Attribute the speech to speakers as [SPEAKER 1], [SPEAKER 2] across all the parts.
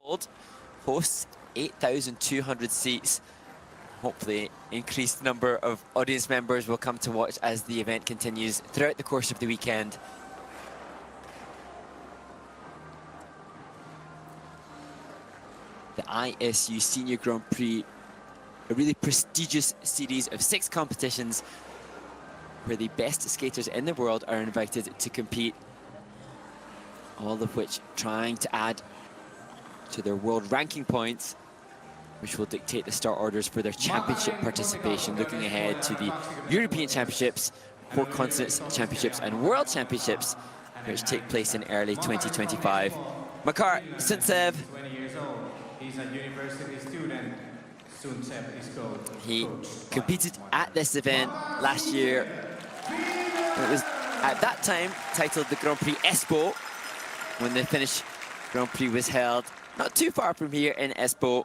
[SPEAKER 1] hosts 8,200 seats. Hopefully increased number of audience members will come to watch as the event continues throughout the course of the weekend. The ISU Senior Grand Prix, a really prestigious series of 6 competitions where the best skaters in the world are invited to compete, all of which trying to add to their world ranking points, which will dictate the start orders for their championship participation, looking ahead to the European Championships, Four Continents Championships and World Championships, which take place in early 2025. Makar Suntsev,
[SPEAKER 2] he's a university student. Suntsev is coach.
[SPEAKER 1] He competed at this event last year. It was at that time titled the Grand Prix Espoo, when the Finnish Grand Prix was held not too far from here in Espoo.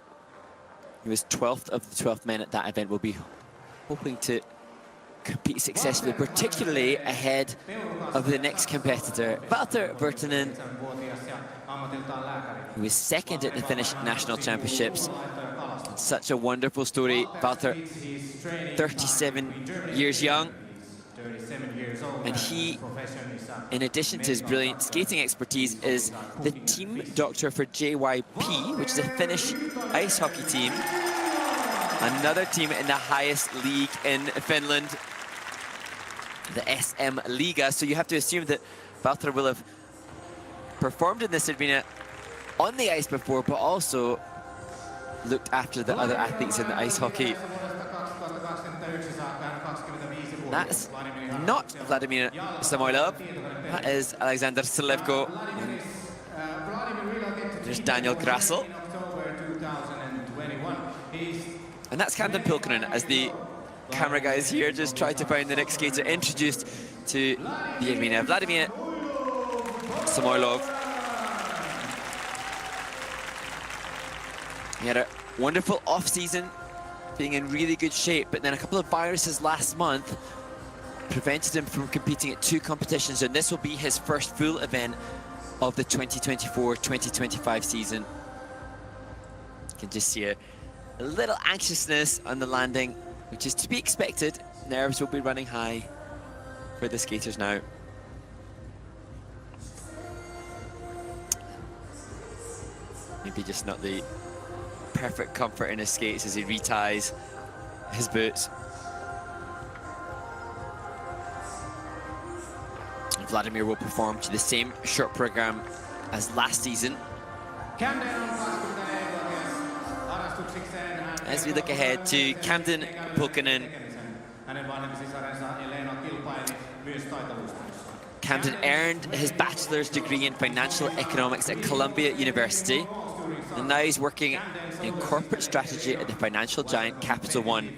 [SPEAKER 1] He was 12th of the 12 men at that event. Will be hoping to compete successfully, particularly ahead of the next competitor, Valtter Virtanen, who was second at the Finnish National Championships. Such a wonderful story. Valtter, 37 years young, and he, in addition to his brilliant skating expertise, is the team doctor for JYP, which is a Finnish ice hockey team, another team in the highest league in Finland, the SM Liga. So you have to assume that Valtter will have performed in this arena on the ice before, but also looked after the other athletes in the ice hockey. That's not Vladimir Samoilov, that is Aleksandr Selevko. There's Daniel Grassl. And that's Camden Pulkinen, as the camera guys here just try to find the next skater introduced to the arena. Vladimir Samoilov. He had a wonderful off-season, being in really good shape, but then a couple of viruses last month prevented him from competing at 2 competitions, and this will be his first full event of the 2024-2025 season. You can just see a little anxiousness on the landing, which is to be expected. Nerves will be running high for the skaters now. Maybe just not the perfect comfort in his skates as he reties his boots. Vladimir will perform to the same short program as last season. As we look ahead to Camden Pulkinen, Camden earned his bachelor's degree in financial economics at Columbia University, and now he's working in corporate strategy at the financial giant Capital One.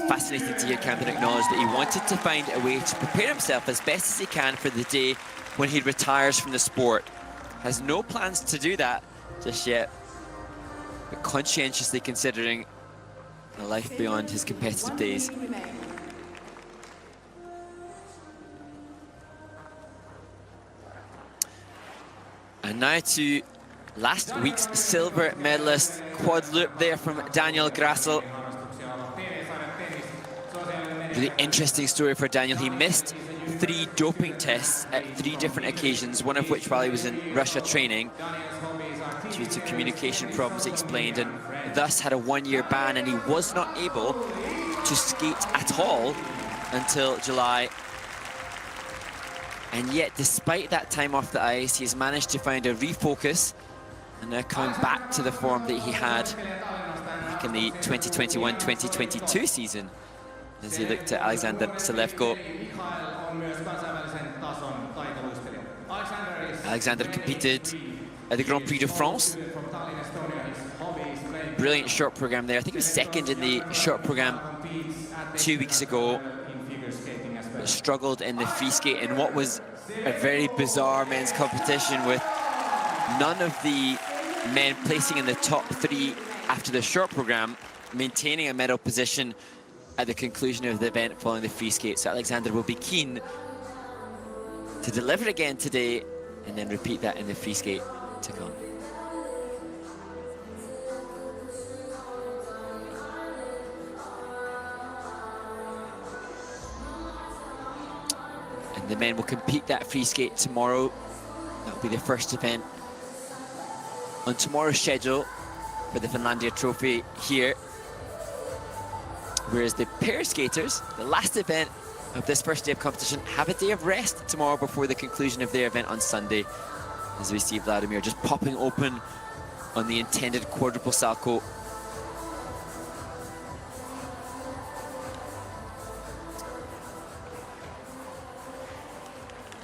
[SPEAKER 1] Fascinating to hear Camden acknowledge that he wanted to find a way to prepare himself as best as he can for the day when he retires from the sport. Has no plans to do that just yet, but conscientiously considering a life beyond his competitive days. And now to last week's silver medalist, quad loop there from Daniel Grassl. Really interesting story for Daniel. He missed 3 doping tests at 3 different occasions, one of which while he was in Russia training, due to communication problems, he explained, and thus had a 1-year ban, and he was not able to skate at all until July. And yet, despite that time off the ice, he's managed to find a refocus and now coming back to the form that he had back in the 2021-2022 season, as he looked at Aleksandr Selevko. Alexander competed at the Grand Prix de France. Brilliant short program there. I think he was second in the short program 2 weeks ago, but struggled in the free skate in what was a very bizarre men's competition, with none of the men placing in the top 3 after the short program, maintaining a medal position at the conclusion of the event following the free skate. So Alexander will be keen to deliver again today and then repeat that in the free skate to come. And the men will compete that free skate tomorrow. That'll be the first event on tomorrow's schedule for the Finlandia Trophy here. Whereas the pair skaters, the last event of this first day of competition, have a day of rest tomorrow before the conclusion of their event on Sunday. As we see Vladimir just popping open on the intended quadruple salto.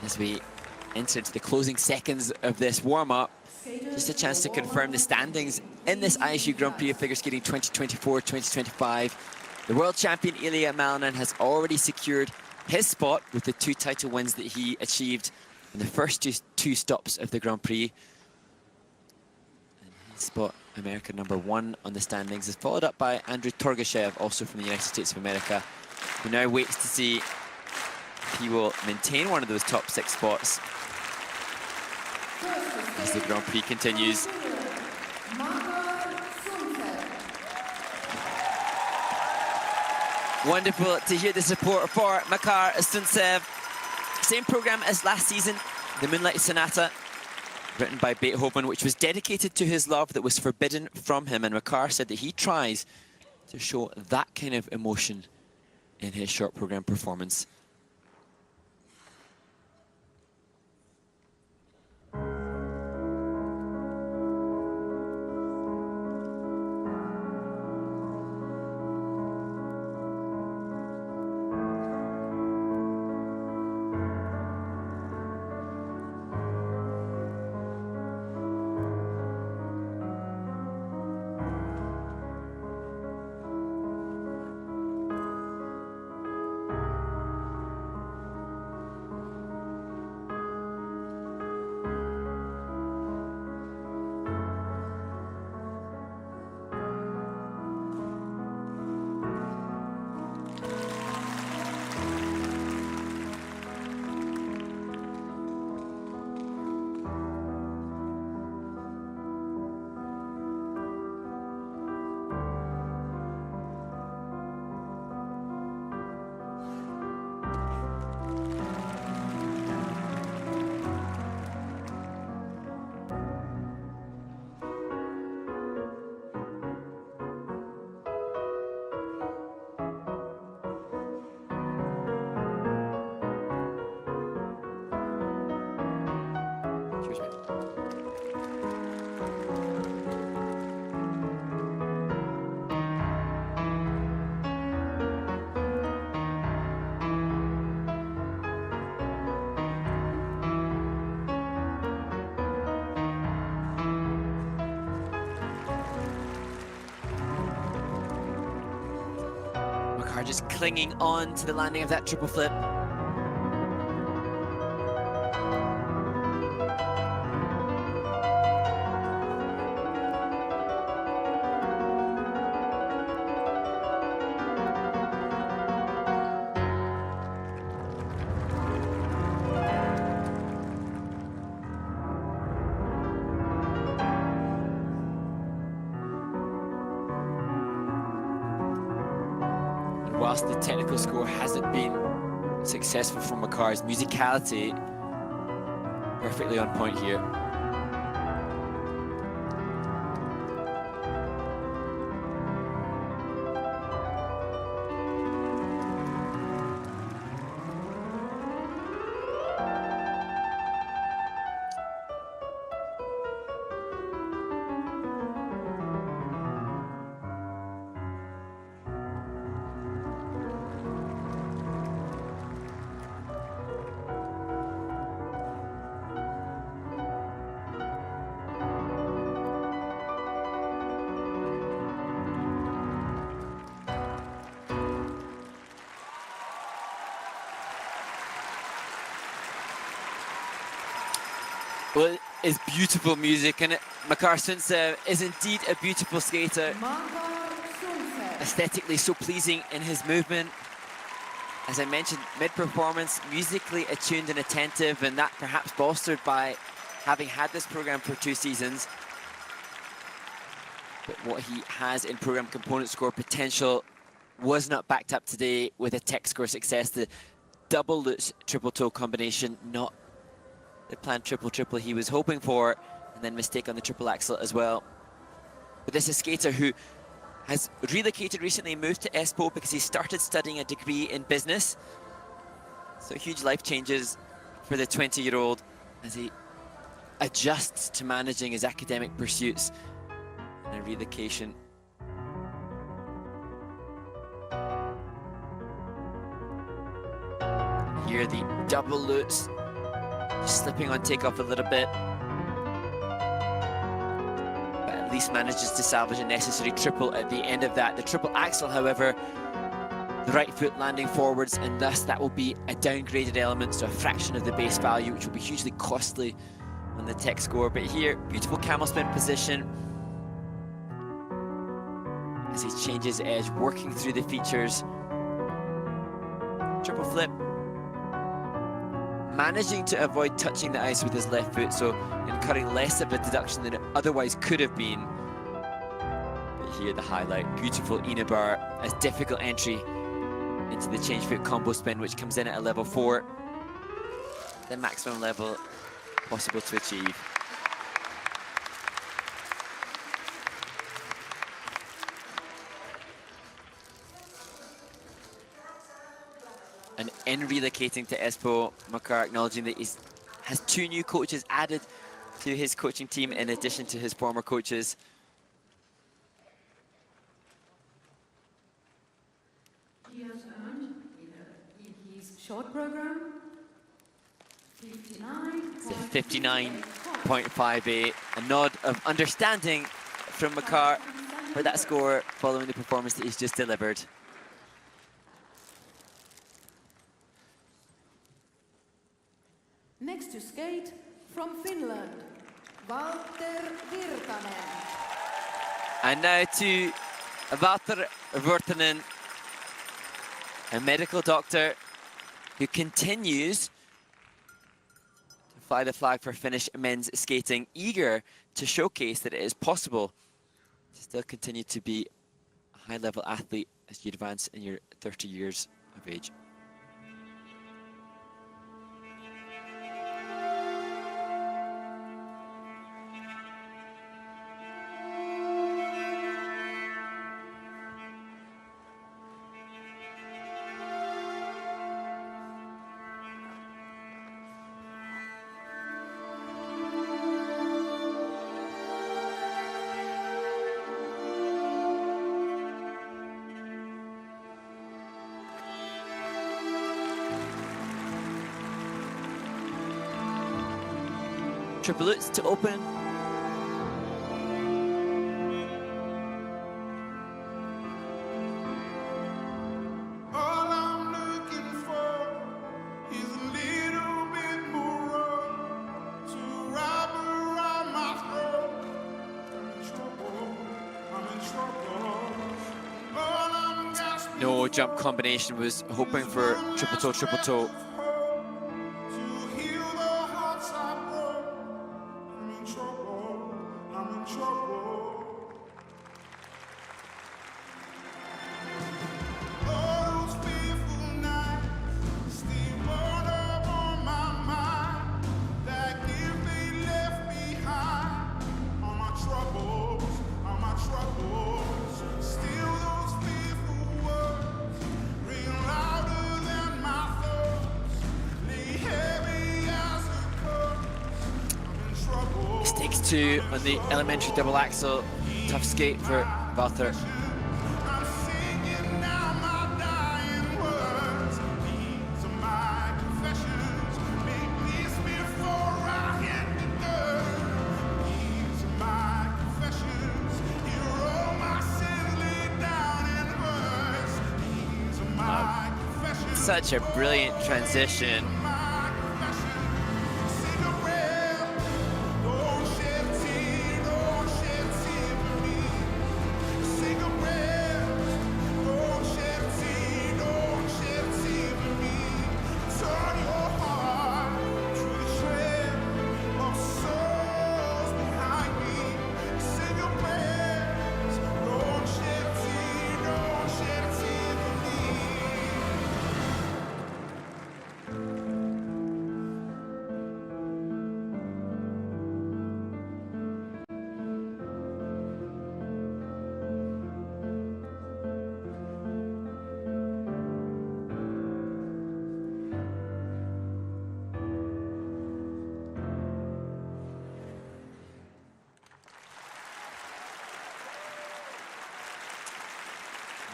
[SPEAKER 1] As we enter into the closing seconds of this warm-up, just a chance to confirm the standings in this ISU Grand Prix of Figure Skating 2024-2025. The world champion Ilya Malinin has already secured his spot with the 2 title wins that he achieved in the first two stops of the Grand Prix. And his spot, American #1 on the standings, is followed up by Andrew Torgashev, also from the United States of America, who now waits to see if he will maintain one of those top 6 spots as the Grand Prix continues. Wonderful to hear the support for Makar Suntsev. Same program as last season, the Moonlight Sonata, written by Beethoven, which was dedicated to his love that was forbidden from him. And Makar said that he tries to show that kind of emotion in his short program performance. Just clinging on to the landing of that triple flip. Whilst the technical score hasn't been successful for Makar's musicality, perfectly on point here. Well, it's beautiful music, and Makar Suntsev is indeed a beautiful skater. Aesthetically so pleasing in his movement, as I mentioned, mid-performance, musically attuned and attentive, and that perhaps bolstered by having had this program for 2 seasons. But what he has in program component score potential was not backed up today with a tech score success. The double Lutz triple toe combination, not the planned triple he was hoping for, and then mistake on the triple axel as well. But this is a skater who has relocated recently, moved to Espoo because he started studying a degree in business. So huge life changes for the 20-year-old as he adjusts to managing his academic pursuits and a relocation. Here the double Lutz, slipping on takeoff a little bit, but at least manages to salvage a necessary triple at the end of that. The triple axel, however, the right foot landing forwards, and thus that will be a downgraded element, so a fraction of the base value, which will be hugely costly on the tech score. But here, beautiful camel spin position as he changes edge, working through the features. Triple flip, managing to avoid touching the ice with his left foot, so incurring less of a deduction than it otherwise could have been. But here the highlight, beautiful Inabar, as difficult entry into the change foot combo spin, which comes in at a level 4, the maximum level possible to achieve. And in relocating to Espoo, Makar acknowledging that he has 2 new coaches added to his coaching team in addition to his former coaches.
[SPEAKER 3] He has earned in his short program
[SPEAKER 1] 59.58, a nod of understanding from Makar for that score following the performance that he's just delivered.
[SPEAKER 3] Next to skate from Finland, Valtter Virtanen.
[SPEAKER 1] And now to Valtter Virtanen, a medical doctor who continues to fly the flag for Finnish men's skating, eager to showcase that it is possible to still continue to be a high-level athlete as you advance in your 30 years of age. Triple Lutz to open.
[SPEAKER 4] All I'm looking for is a little bit more rope to wrap around my throat. I'm in trouble. All I'm gasping
[SPEAKER 1] No jump combination, was hoping for triple toe, triple toe. Mistakes 2 on the elementary double axel. Tough skate for Valtter. Such a brilliant transition.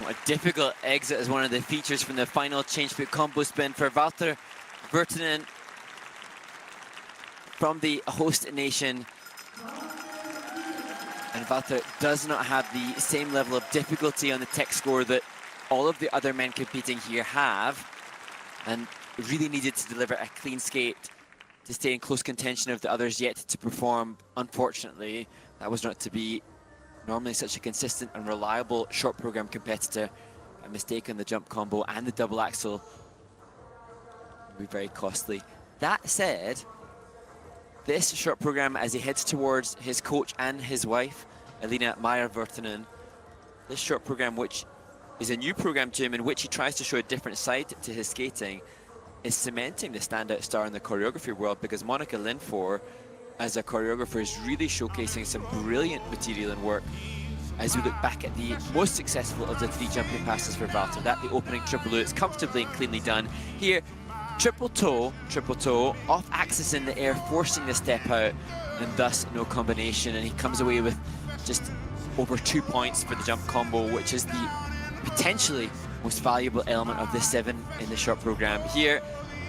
[SPEAKER 1] What a difficult exit as one of the features from the final change foot combo spin for Valtter Virtanen from the host nation. And Valtter does not have the same level of difficulty on the tech score that all of the other men competing here have, and really needed to deliver a clean skate to stay in close contention of the others yet to perform. Unfortunately, that was not to be. Normally such a consistent and reliable short program competitor. A mistake on the jump combo and the double axel will be very costly. That said, this short program, as he heads towards his coach and his wife, Elina Makar Virtanen, this short program, which is a new program to him, in which he tries to show a different side to his skating, is cementing the standout star in the choreography world, because Monica Lindfors, as a choreographer, is really showcasing some brilliant material and work as we look back at the most successful of the 3 jumping passes for Valtter. That the opening triple O, it's comfortably and cleanly done. Here, triple toe, off axis in the air, forcing the step out, and thus no combination, and he comes away with just over 2 points for the jump combo, which is the potentially most valuable element of the 7 in the short program. Here,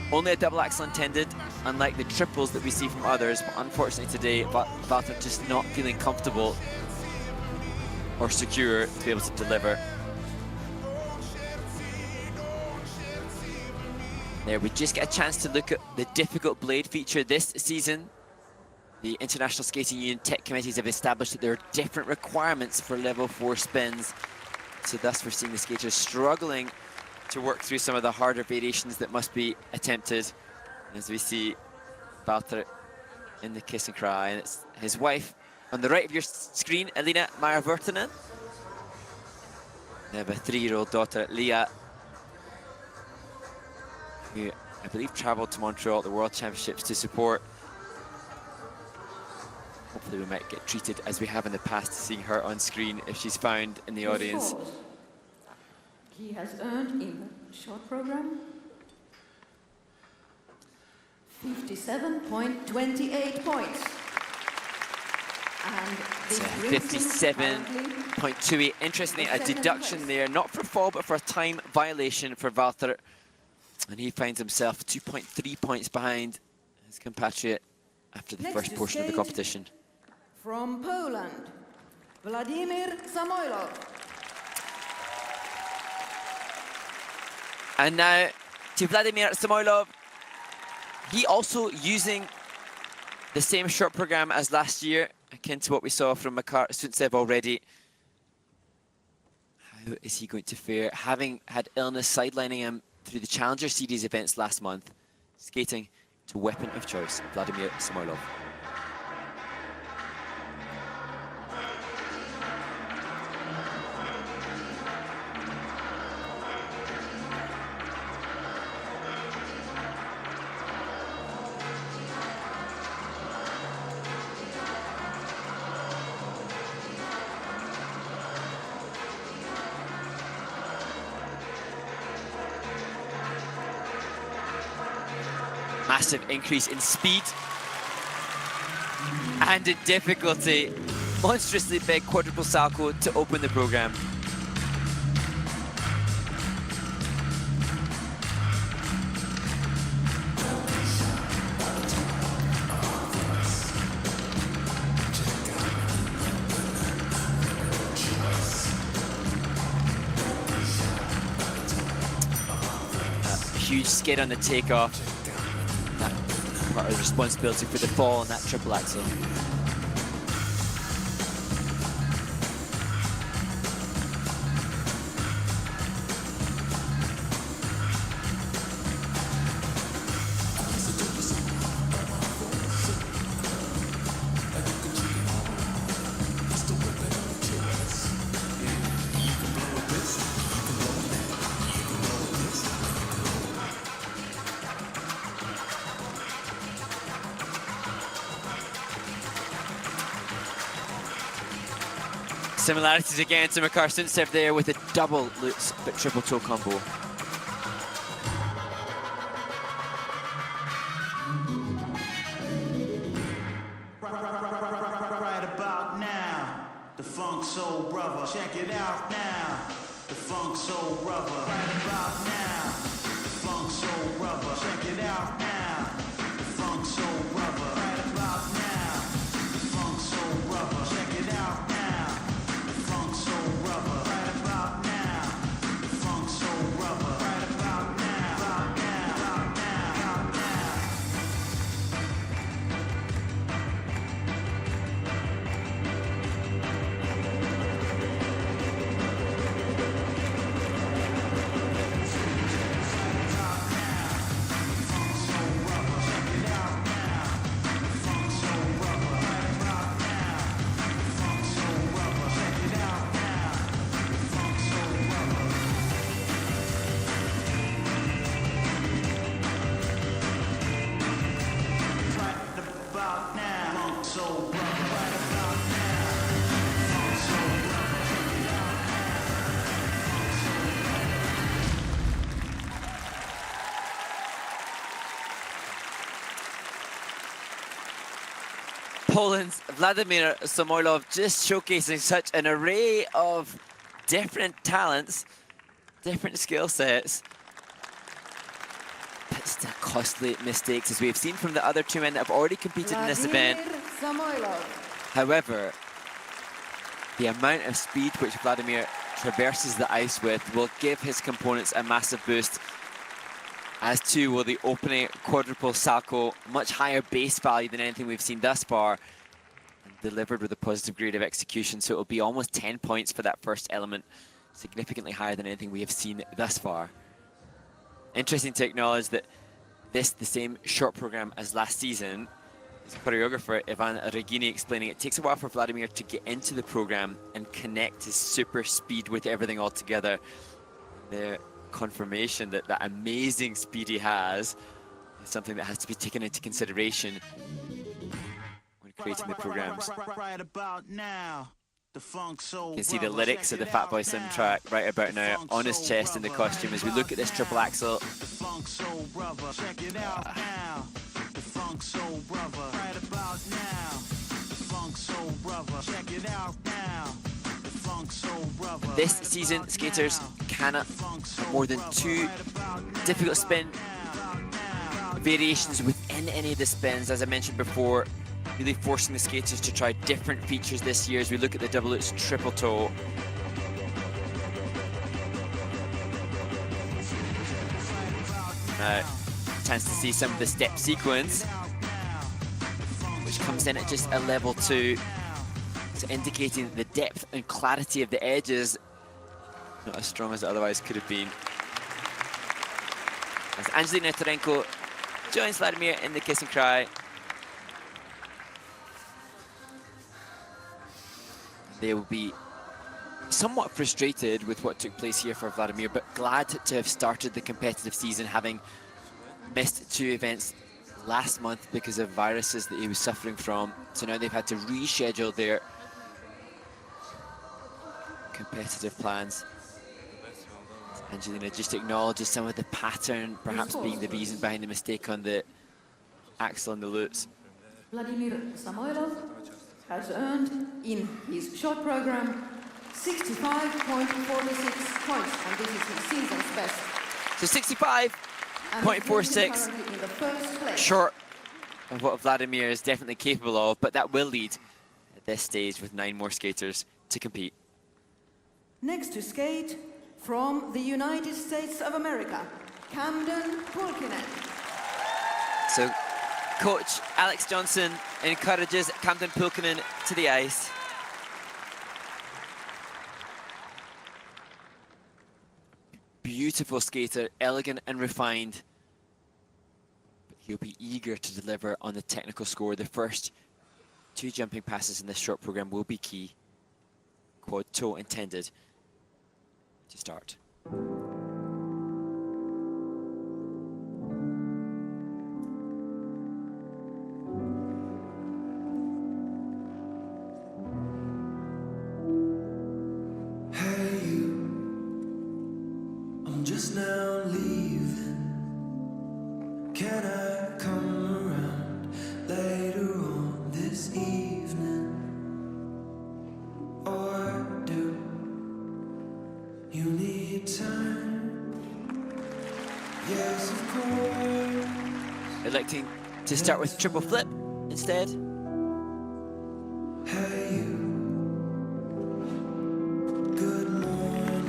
[SPEAKER 1] only a double axel intended, unlike the triples that we see from others, but unfortunately today, Valtter just not feeling comfortable or secure to be able to deliver. There, we just get a chance to look at the difficult blade feature this season. The International Skating Union Tech Committees have established that there are different requirements for level 4 spins. So thus we're seeing the skaters struggling to work through some of the harder variations that must be attempted. As we see Valtter in the kiss and cry, and it's his wife on the right of your screen, Elina Makar Virtanen. They have a 3-year-old daughter, Leah, who I believe traveled to Montreal at the World Championships to support. Hopefully we might get treated as we have in the past, seeing her on screen if she's found in the audience.
[SPEAKER 3] He has earned in the short program 57.28 points. And
[SPEAKER 1] 57.28. Interestingly, a deduction there, not for fall, but for a time violation for Valtter. And he finds himself 2.3 points behind his compatriot after the first portion of the competition.
[SPEAKER 3] From Poland, Vladimir Samoilov.
[SPEAKER 1] And now to Vladimir Samoilov. He also using the same short program as last year, akin to what we saw from Makar Suntsev already. How is he going to fare, having had illness sidelining him through the Challenger Series events last month? Skating to weapon of choice, Vladimir Samoilov. Massive increase in speed and in difficulty. Monstrously big quadruple salto to open the program. A huge skid on the takeoff. Part of the responsibility for the fall on that triple axel. Similarities again to Makar Suntsev there with a double loops but triple toe combo.
[SPEAKER 5] Right about now, the funk soul brother, check it out now. the funk soul rubber. Right about now, the funk soul rubber. Check it out now, the funk soul rubber. Right about now, the funk soul rubber. Check it out now, the funk soul rubber. Right about now, the funk soul rubber. Right about now, about now, about now, about now.
[SPEAKER 1] Poland's Vladimir Samoilov just showcasing such an array of different talents, different skill sets, but still costly mistakes, as we have seen from the other two men that have already competed in this event.
[SPEAKER 3] Samoilov.
[SPEAKER 1] However, the amount of speed which Vladimir traverses the ice with will give his components a massive boost, as too will the opening quadruple salto, much higher base value than anything we've seen thus far, and delivered with a positive grade of execution, so it'll be almost 10 points for that first element, significantly higher than anything we have seen thus far. Interesting to acknowledge that this, the same short program as last season. His choreographer Ivan Regini explaining it takes a while for Vladimir to get into the program and connect his super speed with everything all together. The confirmation that that amazing speed he has is something that has to be taken into consideration when creating the programs.
[SPEAKER 5] Right about now, the funk soul.
[SPEAKER 1] You can see the lyrics of the Fatboy Slim track right about now on his chest in the costume as we look at this triple axel.
[SPEAKER 5] The funk soul rubber. Check it out now. The funk soul rubber. Right about now. The funk soul rubber. Check it out now. The funk soul rubber.
[SPEAKER 1] This season, skaters cannot have more than 2 difficult spin variations within any of the spins, as I mentioned before, really forcing the skaters to try different features this year as we look at the double Lutz triple toe. Now, chance to see some of the step sequence, which comes in at just a level 2. So indicating the depth and clarity of the edges, not as strong as it otherwise could have been. As Angelina Tarenko joins Vladimir in the kiss and cry. They will be somewhat frustrated with what took place here for Vladimir, but glad to have started the competitive season, having missed 2 events last month because of viruses that he was suffering from. So now they've had to reschedule their competitive plans. Angelina just acknowledges some of the pattern perhaps being the reason behind the mistake on the axle and the Lutz.
[SPEAKER 3] Vladimir Samoilov has earned in his short program 65.46 points, and this is his season's best.
[SPEAKER 1] So 65.46, short of what Vladimir is definitely capable of, but that will lead at this stage with 9 more skaters to compete.
[SPEAKER 3] Next to skate, from the United States of America, Camden Pulkinen.
[SPEAKER 1] So coach Alex Johnson encourages Camden Pulkinen to the ice. Beautiful skater, elegant and refined. But he'll be eager to deliver on the technical score. The first 2 jumping passes in this short program will be key. Quad toe intended to start.
[SPEAKER 6] Hey you, I'm just now leaving. Can I come around later on this evening? Or do you need
[SPEAKER 1] electing to start with triple flip instead.
[SPEAKER 6] Hey you, good morning.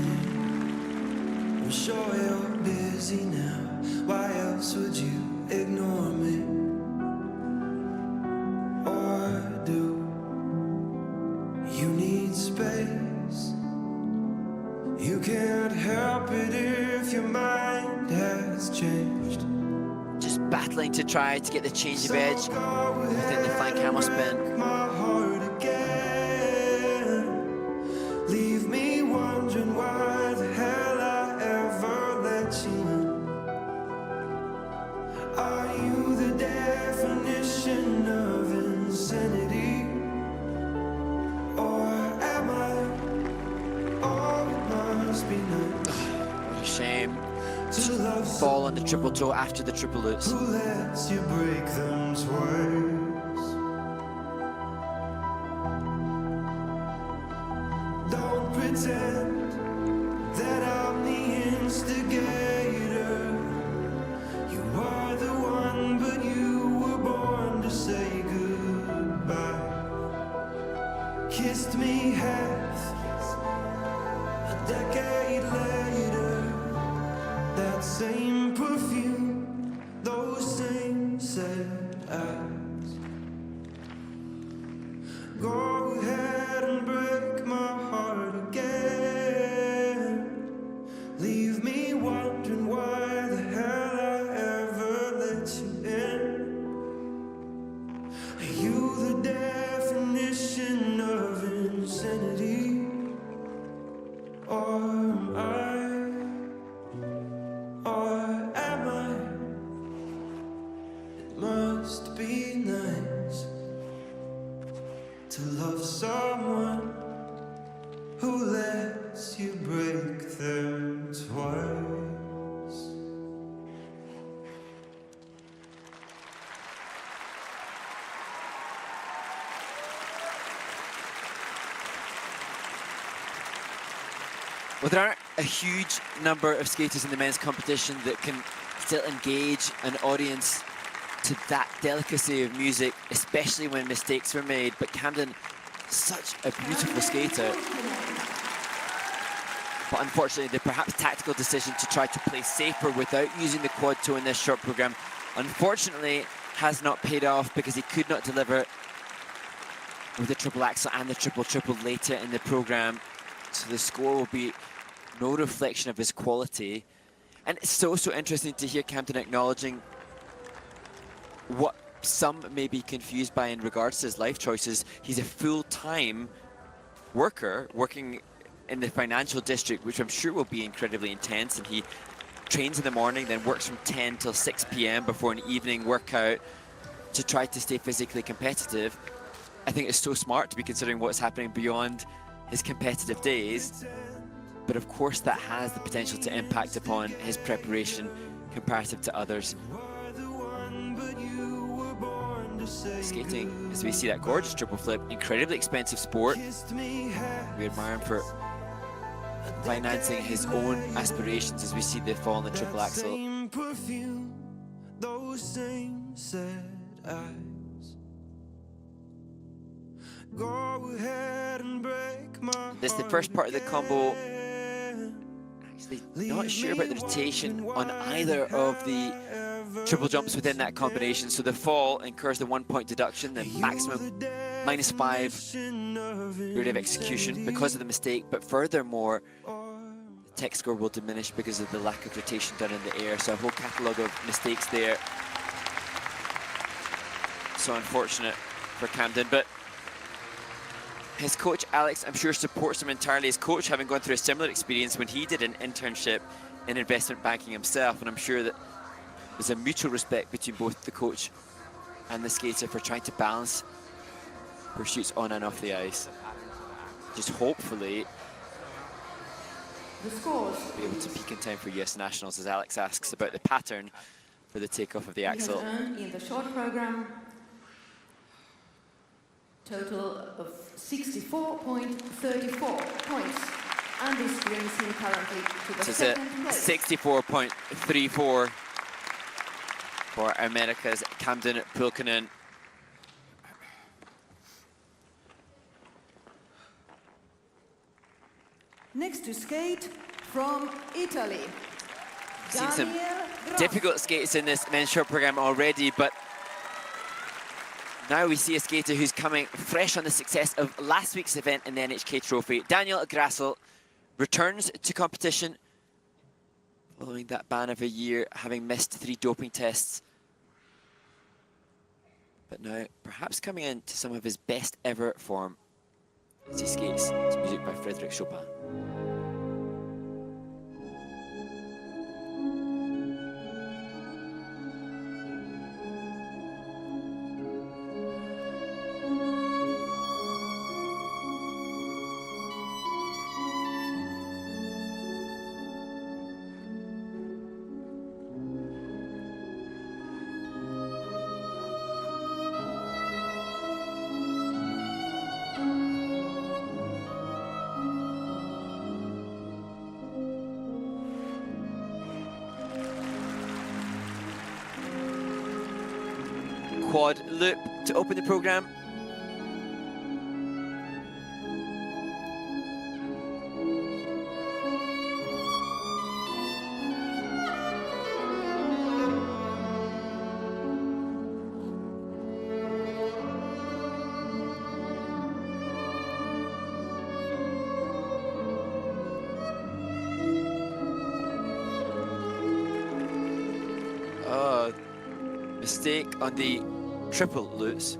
[SPEAKER 6] I'm sure you're busy now. Why else would you ignore me? Or do you need space? You can't help it if your mind has changed.
[SPEAKER 1] Just battling to try to get the change of edge within the flank camel spin.
[SPEAKER 6] My heart again. Leave me wondering why the hell I ever let you in. Are you the definition of insanity? Or am I? Oh, it must be nice.
[SPEAKER 1] What a shame.
[SPEAKER 6] To love
[SPEAKER 1] Fall on the triple toe after the triple lutz.
[SPEAKER 6] who lets you break them twice. Don't pretend that I'm the instigator. You are the one, but you were born to say goodbye. Kissed me half a decade later. That same perfume, those same sad eyes. Go ahead and break my heart again. Leave me wondering why the hell I ever let you in. Are you the definition of insanity? Or am I? Or am I? It must be nice to love someone who lets you break them twice.
[SPEAKER 1] Well, there aren't a huge number of skaters in the men's competition that can still engage an audience to that delicacy of music, especially when mistakes were made. But Camden, such a beautiful skater. But unfortunately, the perhaps tactical decision to try to play safer without using the quad toe in this short program, unfortunately, has not paid off because he could not deliver with the triple axel and the triple later in the program. So the score will be no reflection of his quality. And it's so interesting to hear Camden acknowledging what some may be confused by in regards to his life choices. He's a full-time worker working in the financial district, which I'm sure will be incredibly intense. And he trains in the morning, then works from 10 till 6 p.m. before an evening workout to try to stay physically competitive. I think it's so smart to be considering what's happening beyond his competitive days, but of course that has the potential to impact upon his preparation comparative to others. Skating, as we see that gorgeous triple flip, incredibly expensive sport. We admire him for financing his own aspirations as we see the fall in the triple axel.
[SPEAKER 6] Go ahead and break my
[SPEAKER 1] This is the first part of the combo. Actually, not sure about the rotation on either of the triple jumps within that combination. So the fall incurs the 1 point deduction, then maximum -5 period of execution because of the mistake. But furthermore, the tech score will diminish because of the lack of rotation done in the air. So a whole catalogue of mistakes there. So unfortunate for Camden, but his coach, Alex, I'm sure supports him entirely. His coach having gone through a similar experience when he did an internship in investment banking himself. And I'm sure that there's a mutual respect between both the coach and the skater for trying to balance pursuits on and off the ice. Just hopefully
[SPEAKER 3] The scores.
[SPEAKER 1] be able to peak in time for US Nationals, as Alex asks about the pattern for the takeoff of the
[SPEAKER 3] He has
[SPEAKER 1] axle.
[SPEAKER 3] earned in the short program total of 64.34 points, and this brings him currently to the
[SPEAKER 1] So it's
[SPEAKER 3] second
[SPEAKER 1] a
[SPEAKER 3] place.
[SPEAKER 1] 64.34 for America's Camden Pulkinen.
[SPEAKER 3] Next to skate from Italy,
[SPEAKER 1] Seen some
[SPEAKER 3] Daniel Grassl.
[SPEAKER 1] difficult skates in this men's short program already, but now we see a skater who's coming fresh on the success of last week's event in the NHK Trophy. Daniel Grassl returns to competition following that ban of a year, having missed 3 doping tests. But now, perhaps coming into some of his best ever form as he skates to music by Frédéric Chopin. Quad loop to open the program. Oh, mistake on the triple loops.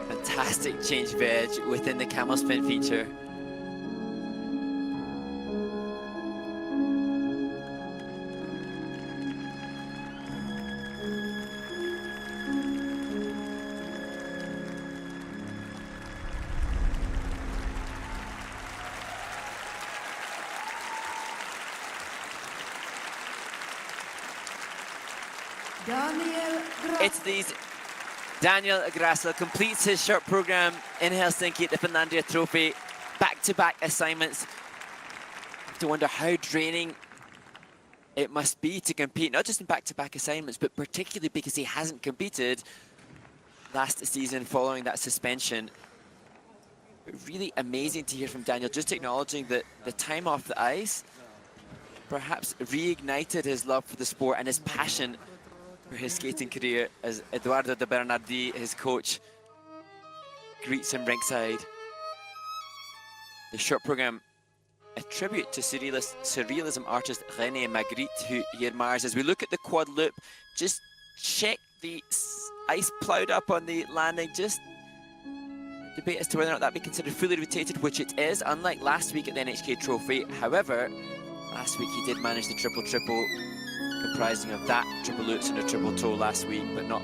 [SPEAKER 1] Fantastic change of edge within the camel spin feature.
[SPEAKER 3] Daniel Grassl.
[SPEAKER 1] Italy's Daniel Grassl completes his short program in Helsinki at the Finlandia Trophy. Back-to-back assignments. You have to wonder how draining it must be to compete, not just in back-to-back assignments, but particularly because he hasn't competed last season following that suspension. Really amazing to hear from Daniel, just acknowledging that the time off the ice perhaps reignited his love for the sport and his passion for his skating career, as Eduardo de Bernardi, his coach, greets him ringside. The short program, a tribute to surrealism artist René Magritte, who he admires. As we look at the quad loop, just check the ice ploughed up on the landing, just debate as to whether or not that be considered fully rotated, which it is, unlike last week at the NHK Trophy. However, last week he did manage the triple-triple, comprising of that triple loops and a triple toe last week, but not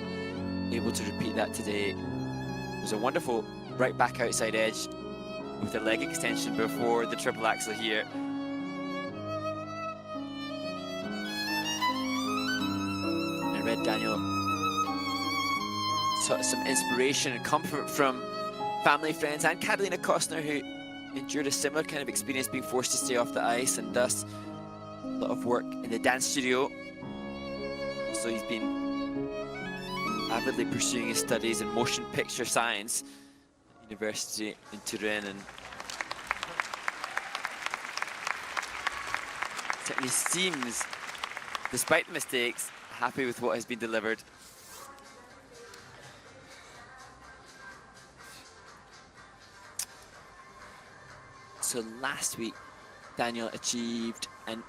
[SPEAKER 1] able to repeat that today. It was a wonderful right back outside edge with a leg extension before the triple axel here. I read Daniel sought some inspiration and comfort from family, friends, and Catalina Kostner, who endured a similar kind of experience, being forced to stay off the ice, and thus a lot of work in the dance studio. So he's been avidly pursuing his studies in motion picture science at University in Turin, and certainly seems, despite the mistakes, happy with what has been delivered. So last week, Daniel achieved an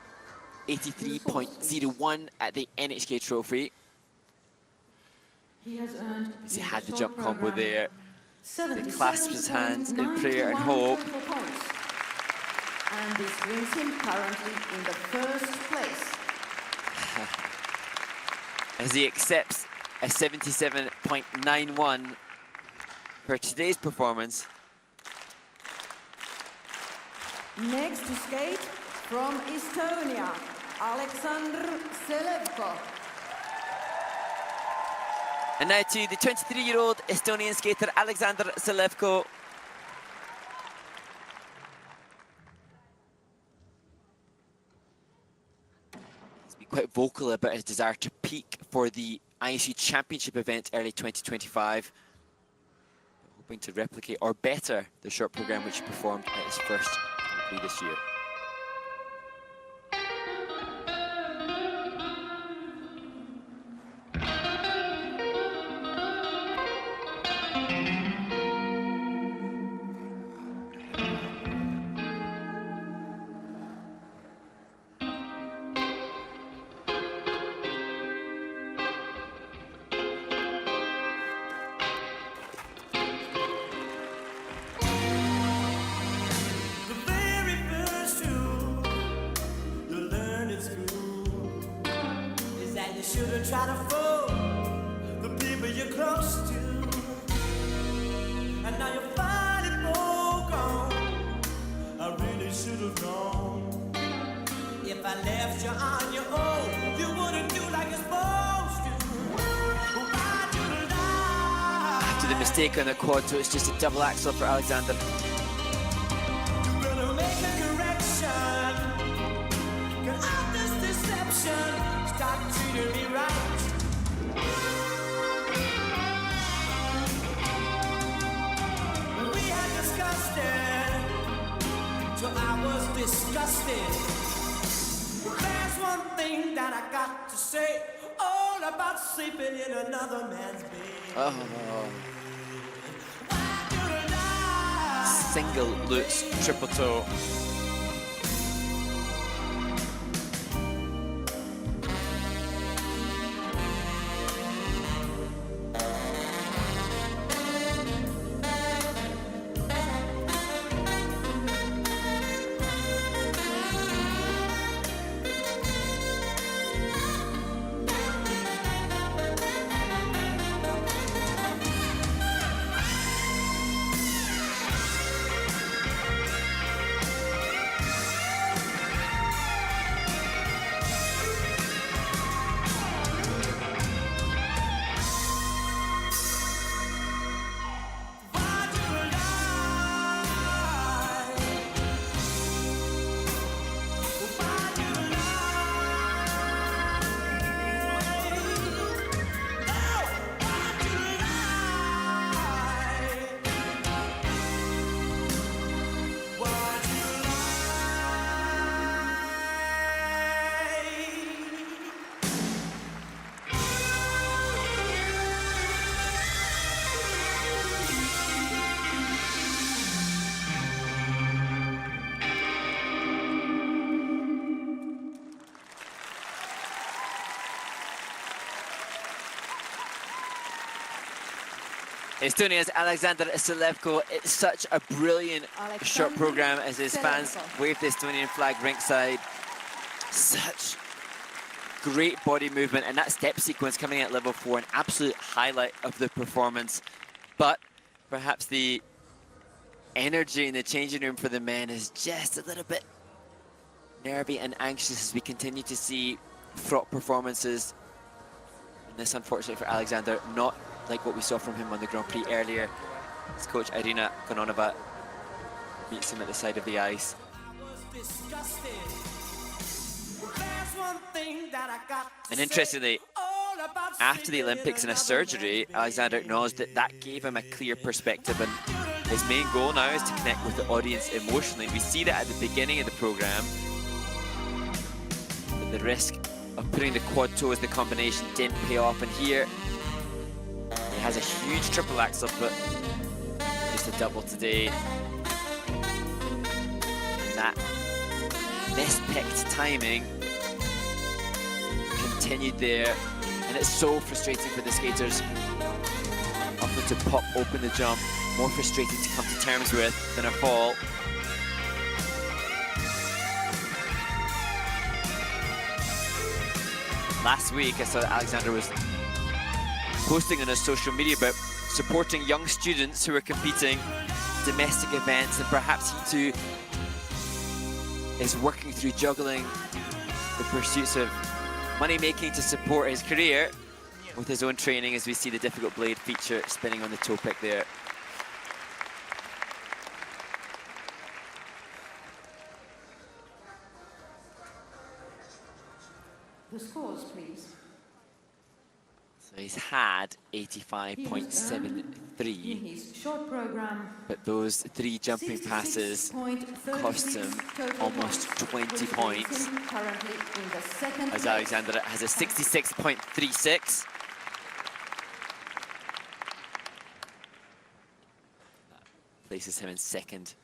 [SPEAKER 1] 83.01 at the NHK Trophy.
[SPEAKER 3] He has earned
[SPEAKER 1] He had the jump combo there. He clasped his hands in prayer and hope.
[SPEAKER 3] And this brings him currently in the first place.
[SPEAKER 1] As he accepts a 77.91 for today's performance.
[SPEAKER 3] Next to skate from Estonia, Aleksandr Selevko.
[SPEAKER 1] And now to the 23-year-old Estonian skater Aleksandr Selevko. He's been quite vocal about his desire to peak for the ISU Championship event early 2025. Hoping to replicate or better the short program which he performed at his first Grand Prix this year.
[SPEAKER 6] Try to fool the people you're close to, and now you're finally broke on. I really should have known. If I left you on your own, you wouldn't do like you're supposed to. Why'd you lie?
[SPEAKER 1] After the mistake on the quad, so it's just a double axel for Aleksandr.
[SPEAKER 6] You better make a correction. Get out this deception. Stop treating me right. We had discussed it, so I was disgusted. There's one thing that I got to say, all about sleeping in another man's bed.
[SPEAKER 1] Oh. Single Lutz triple toe. Estonia's Aleksandr Selevko. It's such a brilliant short program as his fans wave the Estonian flag ringside. Such great body movement, and that step sequence coming at level 4, an absolute highlight of the performance. But perhaps the energy in the changing room for the men is just a little bit nervy and anxious as we continue to see fraught performances. And this, unfortunately for Aleksandr, not like what we saw from him on the Grand Prix earlier. His coach Irina Kononova meets him at the side of the ice. And interestingly, after the Olympics and a surgery, Alexander acknowledged that that gave him a clear perspective, and his main goal now is to connect with the audience emotionally. We see that at the beginning of the program. But the risk of putting the quad toe as the combination didn't pay off, and here he has a huge triple axel, but just a double today. And that mispicked timing continued there, and it's so frustrating for the skaters. Often to pop open the jump, more frustrating to come to terms with than a fall. Last week I saw that Alexander was posting on his social media about supporting young students who are competing domestic events, and perhaps he too is working through juggling the pursuits of money making to support his career with his own training, as we see the difficult blade feature spinning on the toe pick there.
[SPEAKER 3] The scores, please.
[SPEAKER 1] So he's had 85.73,
[SPEAKER 3] In his short program,
[SPEAKER 1] but those 3 jumping passes cost him almost 20 points,
[SPEAKER 3] currently in the second
[SPEAKER 1] as
[SPEAKER 3] place.
[SPEAKER 1] Alexander has a 66.36. That places him in second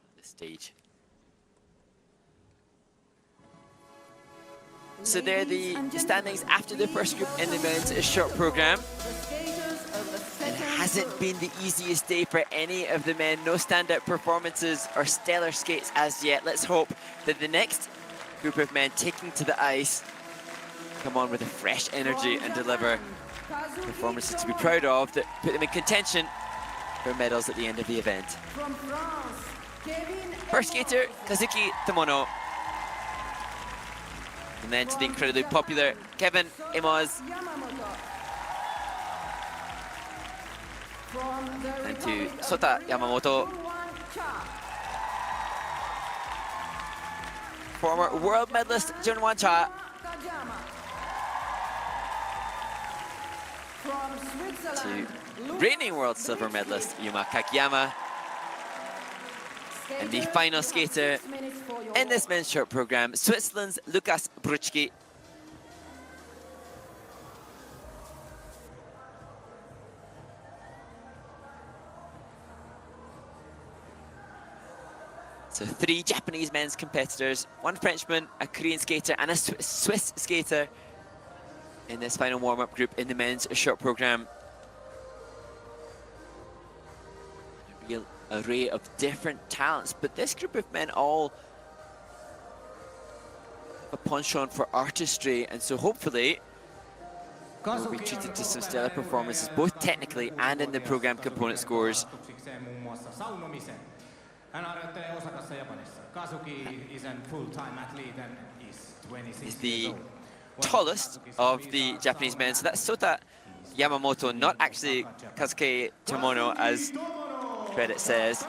[SPEAKER 1] at this stage. So there are the standings after the first group in the men's short program. It hasn't been the easiest day for any of the men. No standout performances or stellar skates as yet. Let's hope that the next group of men taking to the ice come on with a fresh energy and deliver performances to be proud of that put them in contention for medals at the end of the event. First skater, Kazuki Tomono. And then to the incredibly popular Kevin Aymoz. And to Sota Yamamoto. Former world medalist Junhwan Cha. To reigning world silver medalist Yuma Kagiyama. And the final skater in this men's short program, Switzerland's Lukas Britschgi. So 3 Japanese men's competitors, 1 Frenchman, a Korean skater, and a Swiss skater in this final warm-up group in the men's short program. A real array of different talents, but this group of men all have a penchant for artistry, and so hopefully will be treated to some stellar performances, both technically and in the program component scores. He's the tallest of the Japanese men, so that's Sota Yamamoto, not actually Kazuki Tomono, as credit says.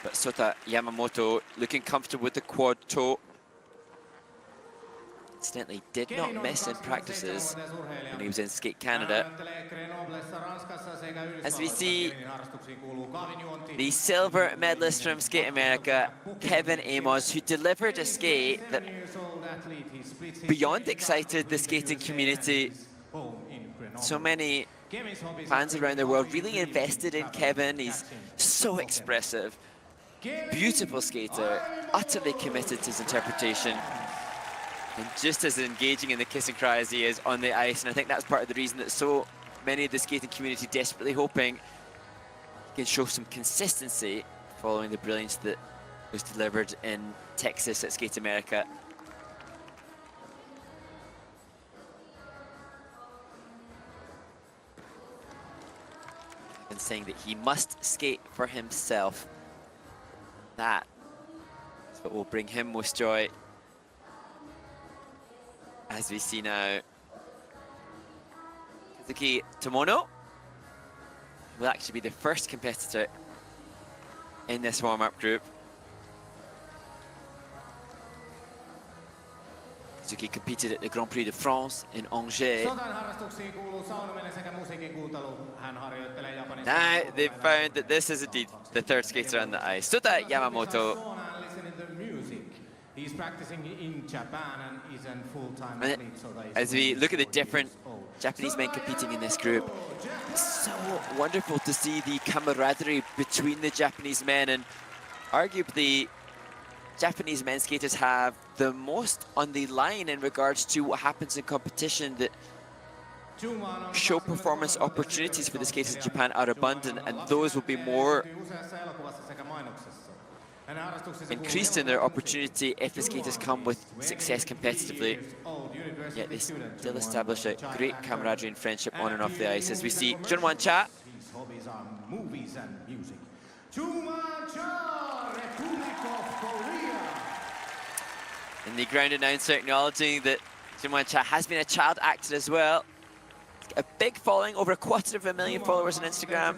[SPEAKER 1] But Sota Yamamoto looking comfortable with the quad toe. Incidentally, did not miss in practices when he was in Skate Canada. As we see the silver medalist from Skate America, Kevin Aymoz, who delivered a skate that beyond excited the skating community. So many fans around the world really invested in Kevin. He's so expressive, beautiful skater, utterly committed to his interpretation, and just as engaging in the kiss and cry as he is on the ice. And I think that's part of the reason that so many of the skating community desperately hoping he can show some consistency following the brilliance that was delivered in Texas at Skate America. And saying that he must skate for himself. That is what will bring him most joy. As we see now, Kazuki Tomono will actually be the first competitor in this warm-up group. Kazuki competed at the Grand Prix de France in Angers. Now they've found that this is indeed the third skater on the ice, Sota Yamamoto.
[SPEAKER 2] He's practicing in Japan and is in full-time athlete.
[SPEAKER 1] As we look at the different Japanese men competing in this group, it's so wonderful to see the camaraderie between the Japanese men, and arguably Japanese men skaters have the most on the line in regards to what happens in competition. That show performance opportunities for the skaters in Japan are abundant, and those will be more increased in their opportunity if the skaters come with success competitively. Yet they still establish a great camaraderie and friendship on and off the ice, as we see Junhwan Cha.
[SPEAKER 2] His hobbies are movies and music. Junhwan Cha, Republic of Korea.
[SPEAKER 1] And the ground announcer acknowledging that Junhwan Cha has been a child actor as well. A big following, over 250,000 followers on Instagram.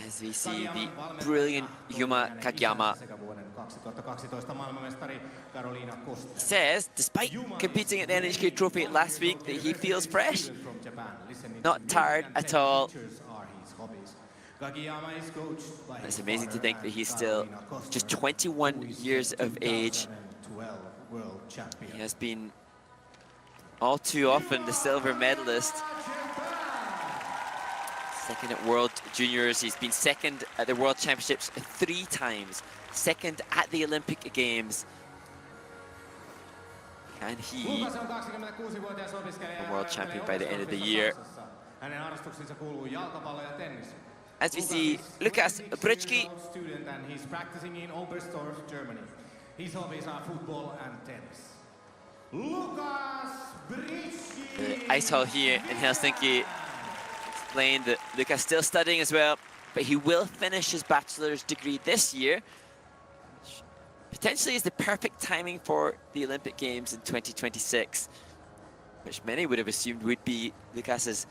[SPEAKER 1] As we see the brilliant Yuma Kagiyama. Says, despite competing at the NHK Trophy last week, that he feels fresh, not tired at all. It's amazing to think that he's still just 21 years of age. He has been all too often the silver medalist. Second at World Juniors, he's been second at the World Championships 3 times, second at the Olympic Games. Can he be a world champion by the end of the year? As we see Lukas Britschgi.
[SPEAKER 2] He's practicing in Oberstdorf, Germany. His hobbies are football and tennis. Lukas Britschgi.
[SPEAKER 1] The ice hall here in Helsinki explained that Lukas is still studying as well, but he will finish his bachelor's degree this year, which potentially is the perfect timing for the Olympic Games in 2026, which many would have assumed would be Lukas's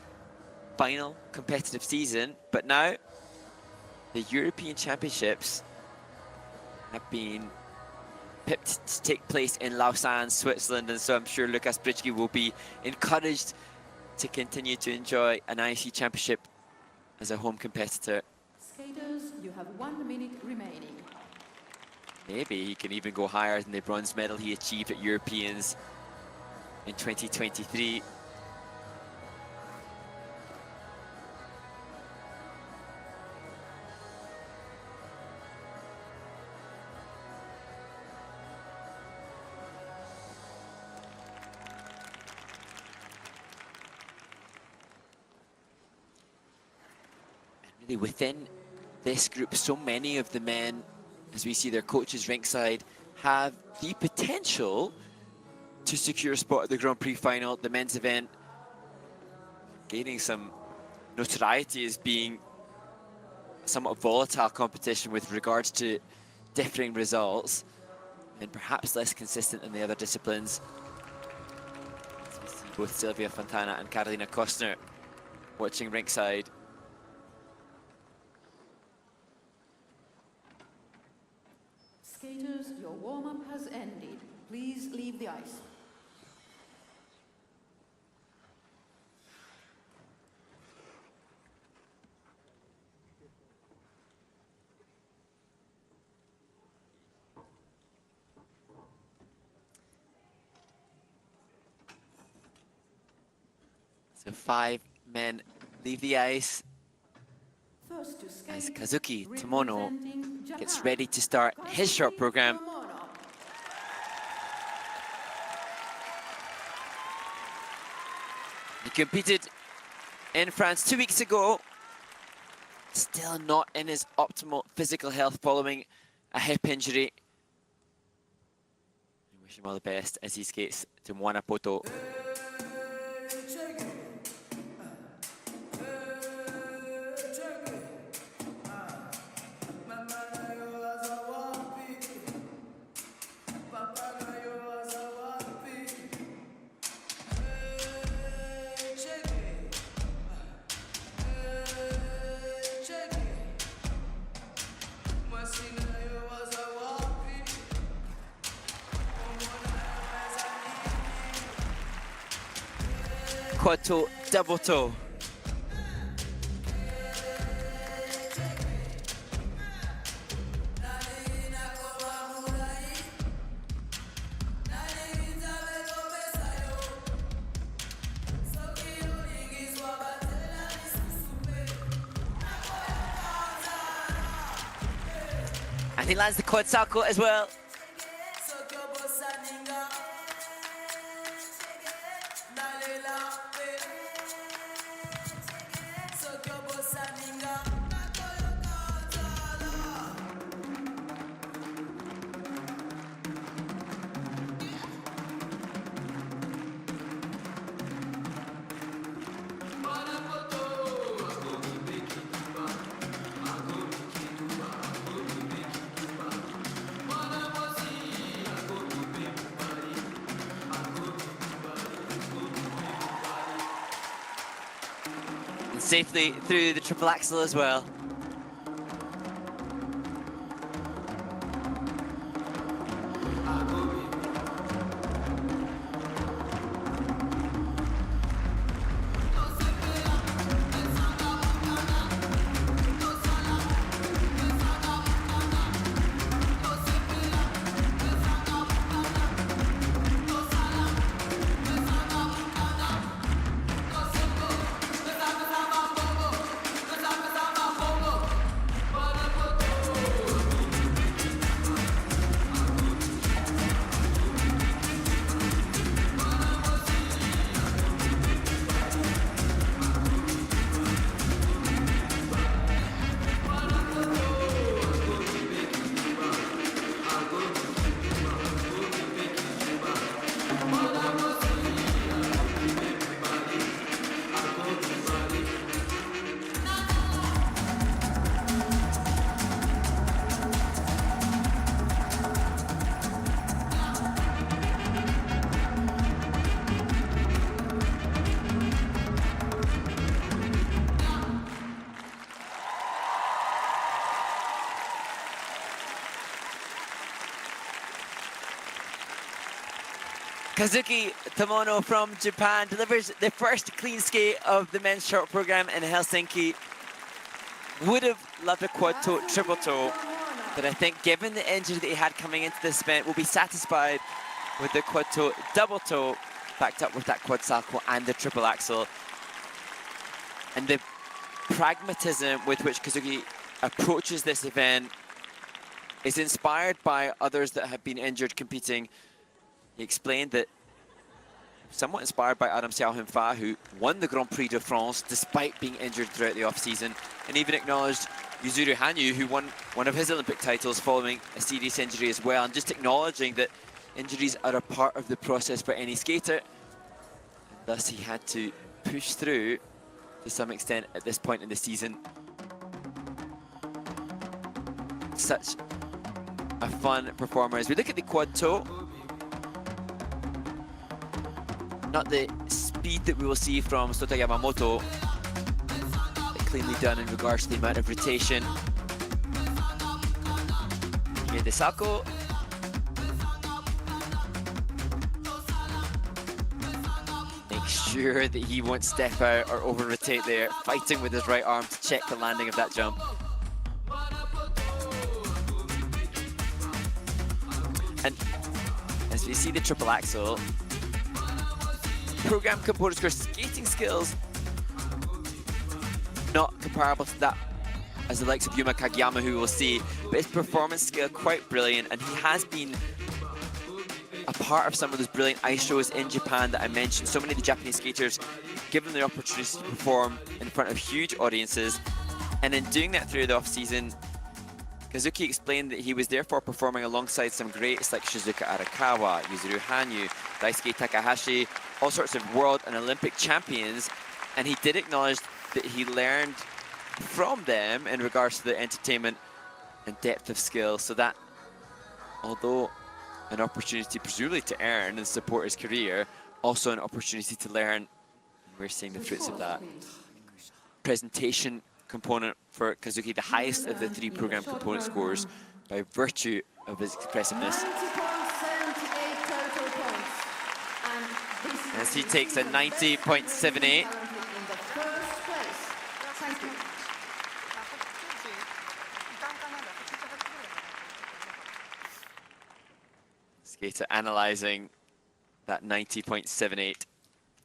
[SPEAKER 1] final competitive season. But now the European Championships have been pipped to take place in Lausanne, Switzerland, and so I'm sure Lukas Britschgi will be encouraged to continue to enjoy an IC Championship as a home competitor.
[SPEAKER 3] Skaters, you have 1 minute remaining.
[SPEAKER 1] Maybe he can even go higher than the bronze medal he achieved at Europeans in 2023. Within this group, so many of the men, as we see their coaches ringside, have the potential to secure a spot at the Grand Prix final, the men's event, gaining some notoriety as being a somewhat volatile competition with regards to differing results, and perhaps less consistent than the other disciplines. As we see both Silvia Fontana and Karolina Kostner watching ringside.
[SPEAKER 3] Skaters, your warm-up has ended. Please leave the ice.
[SPEAKER 1] So 5 men leave the ice
[SPEAKER 3] First to skate,
[SPEAKER 1] as Kazuki Tomono
[SPEAKER 3] representing Japan,
[SPEAKER 1] gets ready to start his short
[SPEAKER 3] Kazuki
[SPEAKER 1] program.
[SPEAKER 3] Tomono.
[SPEAKER 1] He competed in France 2 weeks ago, still not in his optimal physical health following a hip injury. I wish him all the best as he skates to Moanapoto. quad toe, double toe. And he lands the quad salto as well. Safely through the triple axel as well. Kazuki Tomono from Japan delivers the first clean skate of the men's short program in Helsinki. Would have loved a quad toe, triple toe, but I think given the injury that he had coming into this event, will be satisfied with the quad toe, double toe, backed up with that quad salto and the triple axel. And the pragmatism with which Kazuki approaches this event is inspired by others that have been injured competing. He explained that, somewhat inspired by Adam Xiaohunfa, who won the Grand Prix de France despite being injured throughout the off-season, and even acknowledged Yuzuru Hanyu, who won one of his Olympic titles following a serious injury as well, and just acknowledging that injuries are a part of the process for any skater. And thus he had to push through to some extent at this point in the season. Such a fun performer. As we look at the quad toe, not the speed that we will see from Sota Yamamoto, cleanly done in regards to the amount of rotation. Here the salto. Make sure that he won't step out or over-rotate there, fighting with his right arm to check the landing of that jump. And as we see the triple axel, program components for skating skills not comparable to that as the likes of Yuma Kagiyama, who we'll see, but his performance skill quite brilliant, and he has been a part of some of those brilliant ice shows in Japan that I mentioned. So many of the Japanese skaters given the opportunity to perform in front of huge audiences, and in doing that through the off-season, Kazuki explained that he was therefore performing alongside some greats like Shizuka Arakawa, Yuzuru Hanyu, Daisuke Takahashi, all sorts of world and Olympic champions, and he did acknowledge that he learned from them in regards to the entertainment and depth of skill, so that although an opportunity presumably to earn and support his career, also an opportunity to learn, and we're seeing the fruits of that. Presentation component for Kazuki, the highest of the three program component scores by virtue of his expressiveness. as he takes a 90.78.
[SPEAKER 3] In the first place. Thank you.
[SPEAKER 1] Skater analysing that 90.78.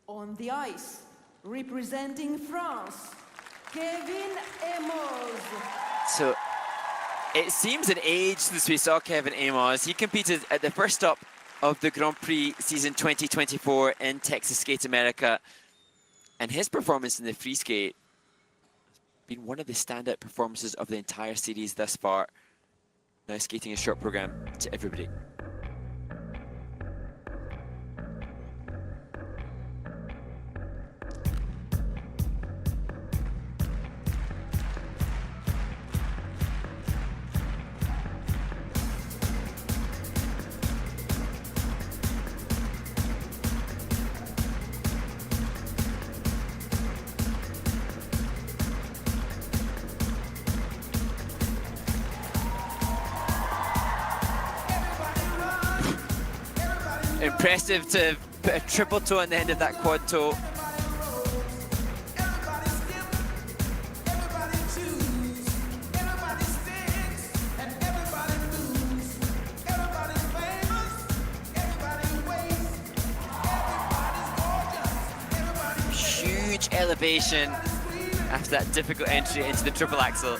[SPEAKER 3] On the ice, representing France, Kevin Aymoz.
[SPEAKER 1] So it seems an age since we saw Kevin Aymoz. He competed at the first stop of the Grand Prix season 2024 in Texas Skate America. And his performance in the free skate has been one of the standout performances of the entire series thus far. Now skating a short program to everybody. Impressive to put a triple toe on the end of that quad toe. Huge elevation after that difficult entry into the triple axel.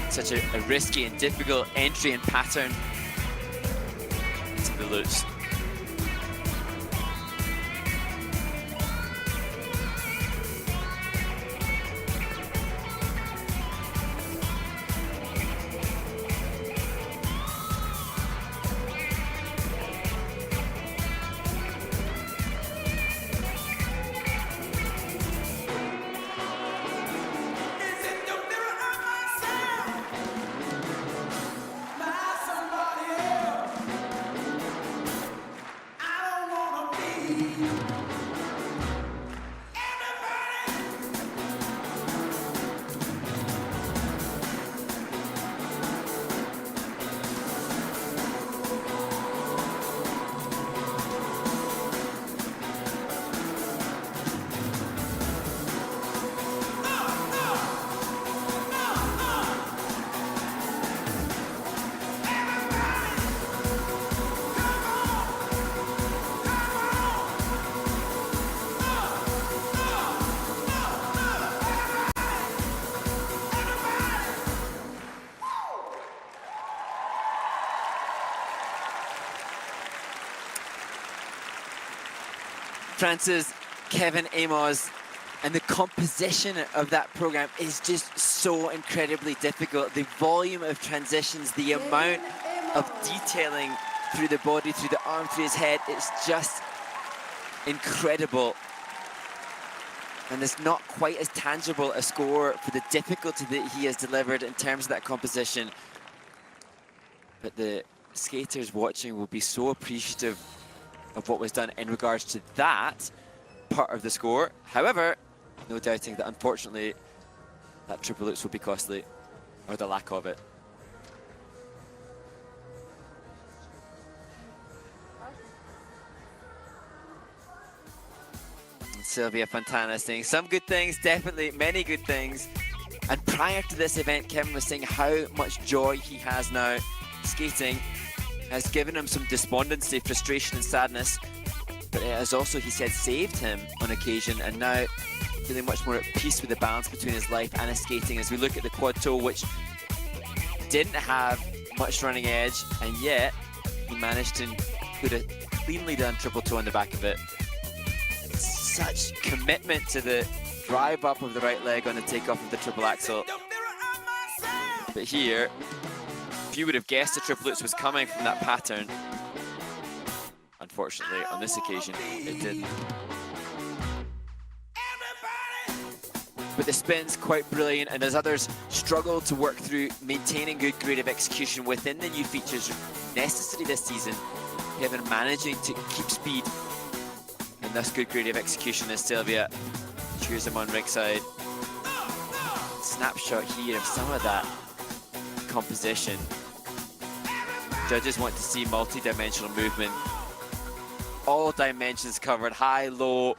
[SPEAKER 1] Such a risky and difficult entry and pattern to the loops. France's Kevin Aymoz, and the composition of that program is just so incredibly difficult. The volume of transitions, the amount of detailing through the body, through the arm, through his head, it's just incredible. And it's not quite as tangible a score for the difficulty that he has delivered in terms of that composition. But the skaters watching will be so appreciative of what was done in regards to that part of the score. However, no doubting that unfortunately that triple loops will be costly, or the lack of it. Sylvia Fontana saying some good things, definitely many good things. And prior to this event, Kevin was saying how much joy he has now. Skating has given him some despondency, frustration and sadness, but it has also, he said, saved him on occasion, and now feeling much more at peace with the balance between his life and his skating. As we look at the quad toe, which didn't have much running edge, and yet he managed to put a cleanly done triple toe on the back of it. Such commitment to the drive up of the right leg on the takeoff of the triple axel. But here, Few would have guessed the triplets was coming from that pattern. Unfortunately, on this occasion, it didn't. But the spin's quite brilliant, and as others struggle to work through maintaining good creative execution within the new features necessary this season, Kevin managing to keep speed and thus good creative execution as Sylvia cheers him on ringside. Snapshot here of some of that composition. Judges want to see multi-dimensional movement. All dimensions covered, high, low.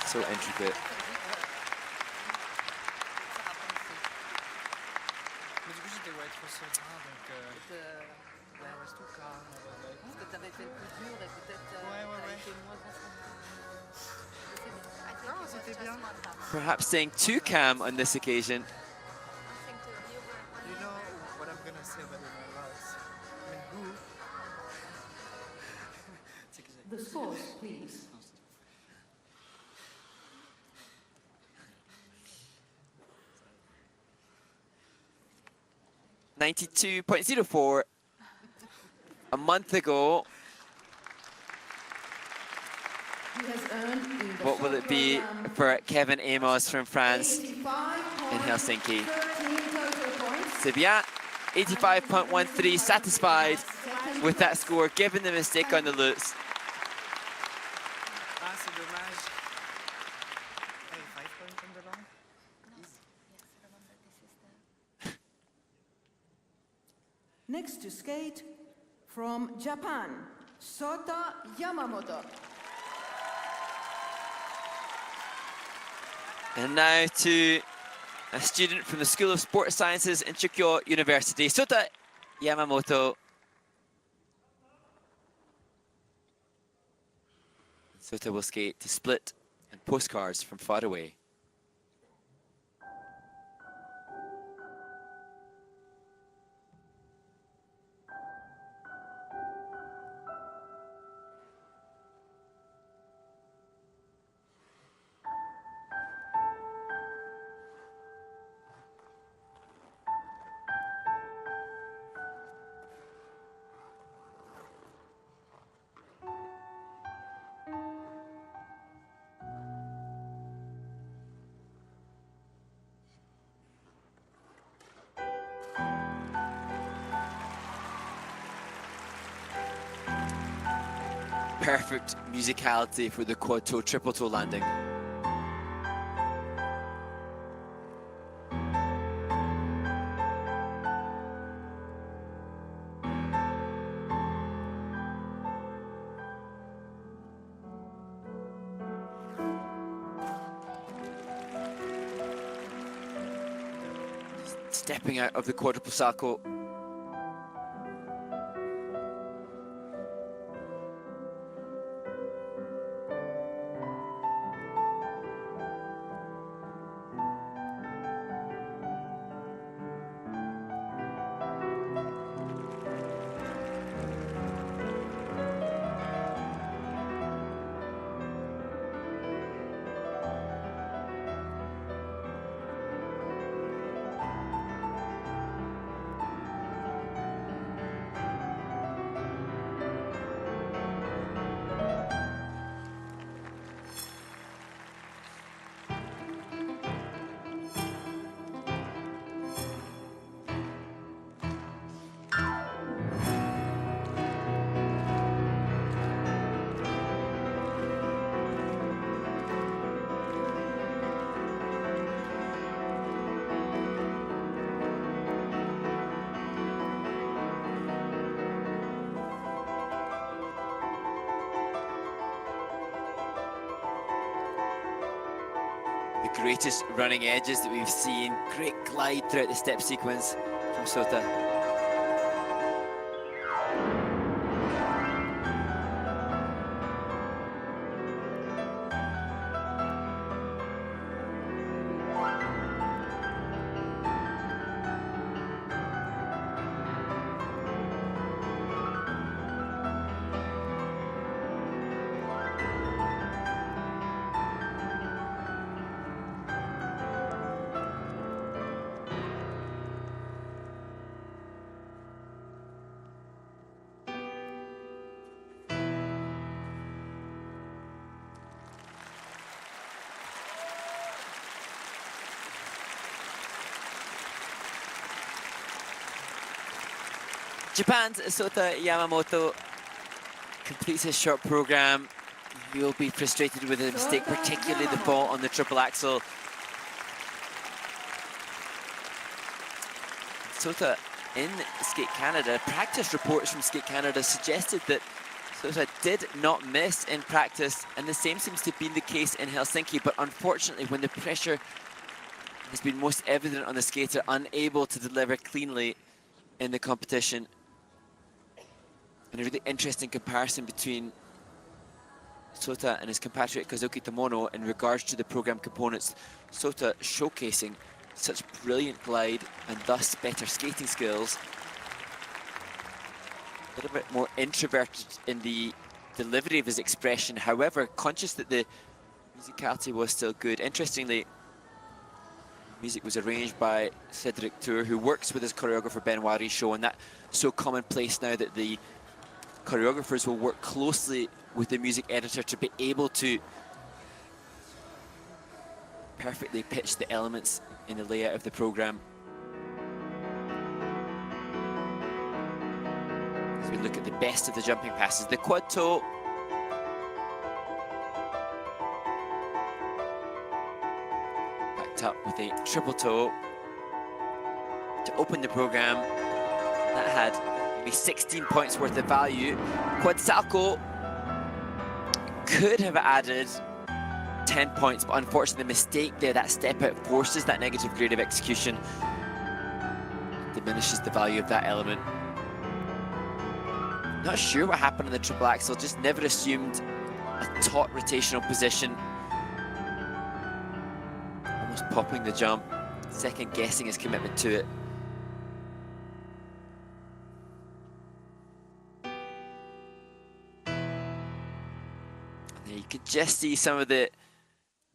[SPEAKER 1] So intricate. Perhaps saying to Cam on this occasion.
[SPEAKER 7] You know what I'm gonna say about my loss. I mean, who?
[SPEAKER 3] The scores, please.
[SPEAKER 1] $92.04. A month ago.
[SPEAKER 3] He has earned in the
[SPEAKER 1] What will
[SPEAKER 3] short
[SPEAKER 1] it be
[SPEAKER 3] program
[SPEAKER 1] for Kevin Aymoz from France
[SPEAKER 3] 85
[SPEAKER 1] in Helsinki?
[SPEAKER 3] 13 total points.
[SPEAKER 1] C'est bien. 85.13, satisfied with that score, given the mistake on the loose.
[SPEAKER 7] Ah, c'est dommage. Hey, 5 points on the long?
[SPEAKER 3] Next to skate, from Japan, Sota Yamamoto.
[SPEAKER 1] And now to a student from the School of Sports Sciences in Chukyo University, Sota Yamamoto. Sota will skate to Split and Postcards from Far Away. Perfect musicality for the quad toe, triple toe landing. Stepping out of the quadruple salto. Greatest running edges that we've seen. Great glide throughout the step sequence from Sota. Japan's Sota Yamamoto completes his short program. He will be frustrated with the mistake, particularly the fall on the triple axel. Sota in Skate Canada, practice reports from Skate Canada suggested that Sota did not miss in practice, and the same seems to have been the case in Helsinki, but unfortunately when the pressure has been most evident on the skater, unable to deliver cleanly in the competition. And a really interesting comparison between Sota and his compatriot Kazuki Tomono in regards to the program components. Sota showcasing such brilliant glide and thus better skating skills. A little bit more introverted in the delivery of his expression, however, conscious that the musicality was still good. Interestingly, music was arranged by Cedric Tour, who works with his choreographer Benoit Richaud, and that's so commonplace now that the choreographers will work closely with the music editor to be able to perfectly pitch the elements in the layout of the program. As we look at the best of the jumping passes, the quad toe. Backed up with a triple toe to open the program. That had maybe 16 points worth of value. Quad salto could have added 10 points, but unfortunately the mistake there, that step out, forces that negative grade of execution, diminishes the value of that element. Not sure what happened on the triple axel, just never assumed a taut rotational position. Almost popping the jump, second guessing his commitment to it. You could just see some of the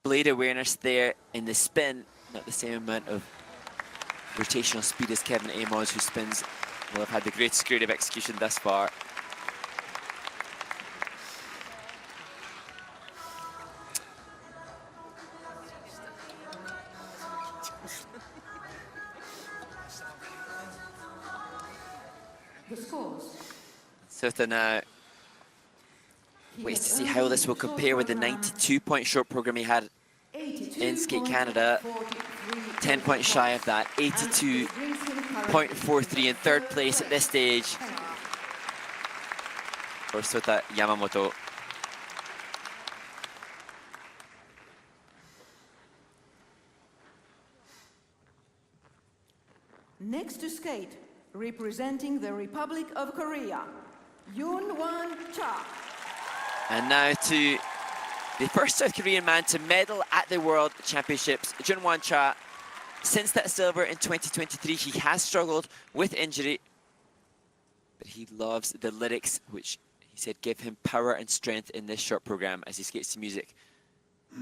[SPEAKER 1] blade awareness there in the spin, not the same amount of rotational speed as Kevin Aymoz, who spins will have had the greatest grade of execution thus far.
[SPEAKER 3] The scores.
[SPEAKER 1] Sota now waits to see how this will compare with the 92-point short program he had in Skate Canada. 10 points shy of that, 82.43 in third place at this stage for Sota Yamamoto.
[SPEAKER 3] Next to skate, representing the Republic of Korea, Junhwan Cha.
[SPEAKER 1] And now to the first South Korean man to medal at the World Championships, Junhwan Cha. Since that silver in 2023, he has struggled with injury, but he loves the lyrics, which he said give him power and strength in this short program as he skates to music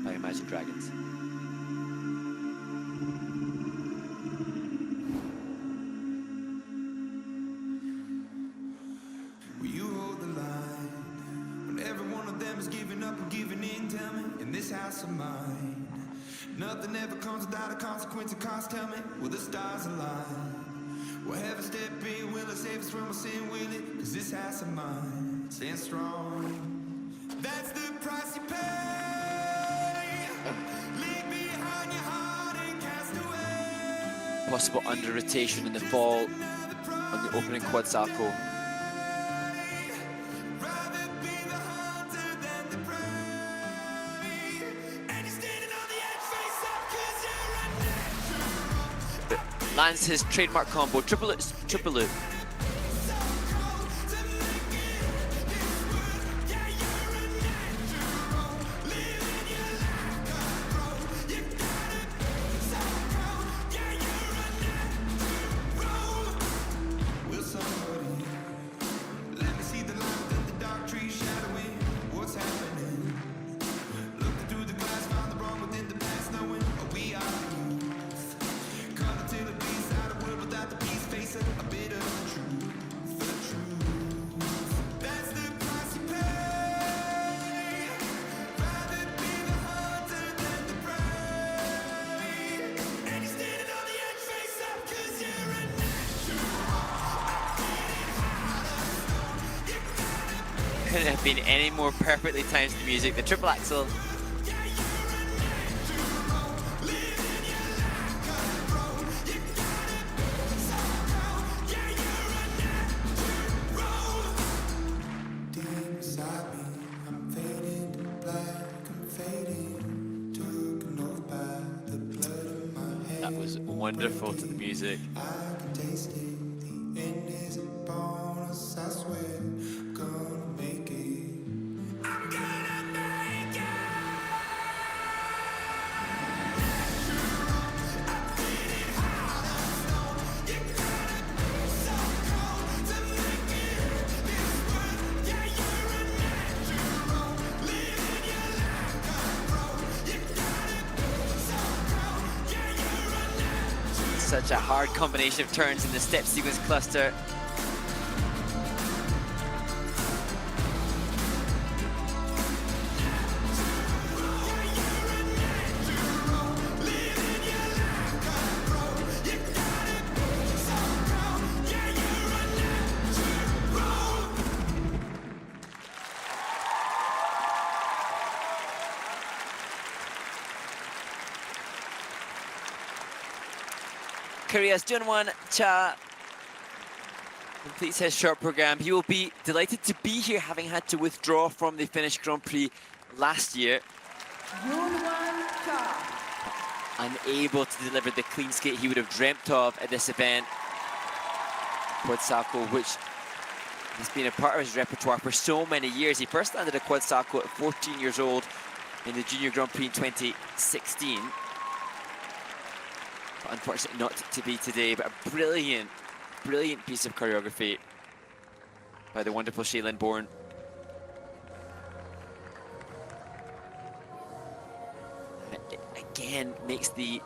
[SPEAKER 1] by Imagine Dragons.
[SPEAKER 6] Will you hold the line when every one of them is giving up and giving in? Tell me, in this house of mine, nothing ever comes without a consequence of cost. Tell me, will the stars align? Will heaven step in? Will it save us from our sin? Will it? Cause this house of mine stands strong. That's the price you pay. Leave behind your heart and cast away.
[SPEAKER 1] Possible under rotation in the fall on the opening quad salto. Lands his trademark combo, triple loop, triple loop.
[SPEAKER 6] A bit of
[SPEAKER 1] couldn't have been any more perfectly timed to the music. The triple axel. That was wonderful to the music. Such a hard combination of turns in the step sequence cluster. Korea's Junhwan Cha completes his short program. He will be delighted to be here, having had to withdraw from the Finnish Grand Prix last year.
[SPEAKER 3] Junhwan Cha.
[SPEAKER 1] Unable to deliver the clean skate he would have dreamt of at this event. Quad salto, which has been a part of his repertoire for so many years. He first landed a quad salto at 14 years old in the Junior Grand Prix in 2016. But unfortunately not to be today, but a brilliant, brilliant piece of choreography by the wonderful Shaylin Bourne. It again makes the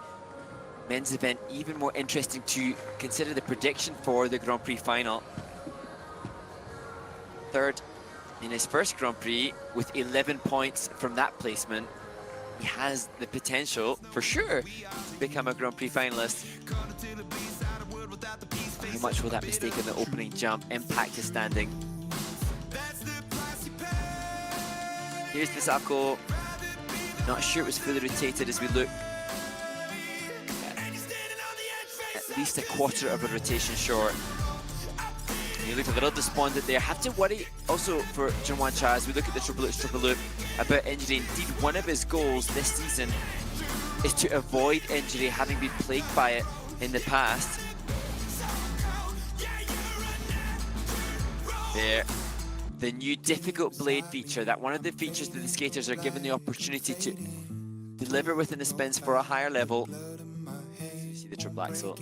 [SPEAKER 1] men's event even more interesting to consider the prediction for the Grand Prix final. Third in his first Grand Prix with 11 points from that placement. He has the potential, for sure, to become a Grand Prix finalist. How much will that mistake in the opening jump impact his standing? Here's the salto. Not sure it was fully rotated as we look. At least a quarter of a rotation short. He looked a little despondent there. Have to worry also for Junhwan Cha as we look at the triple loop about injury. Indeed, one of his goals this season is to avoid injury, having been plagued by it in the past. There, the new difficult blade feature, that one of the features that the skaters are given the opportunity to deliver within the spins for a higher level. You see the triple axel.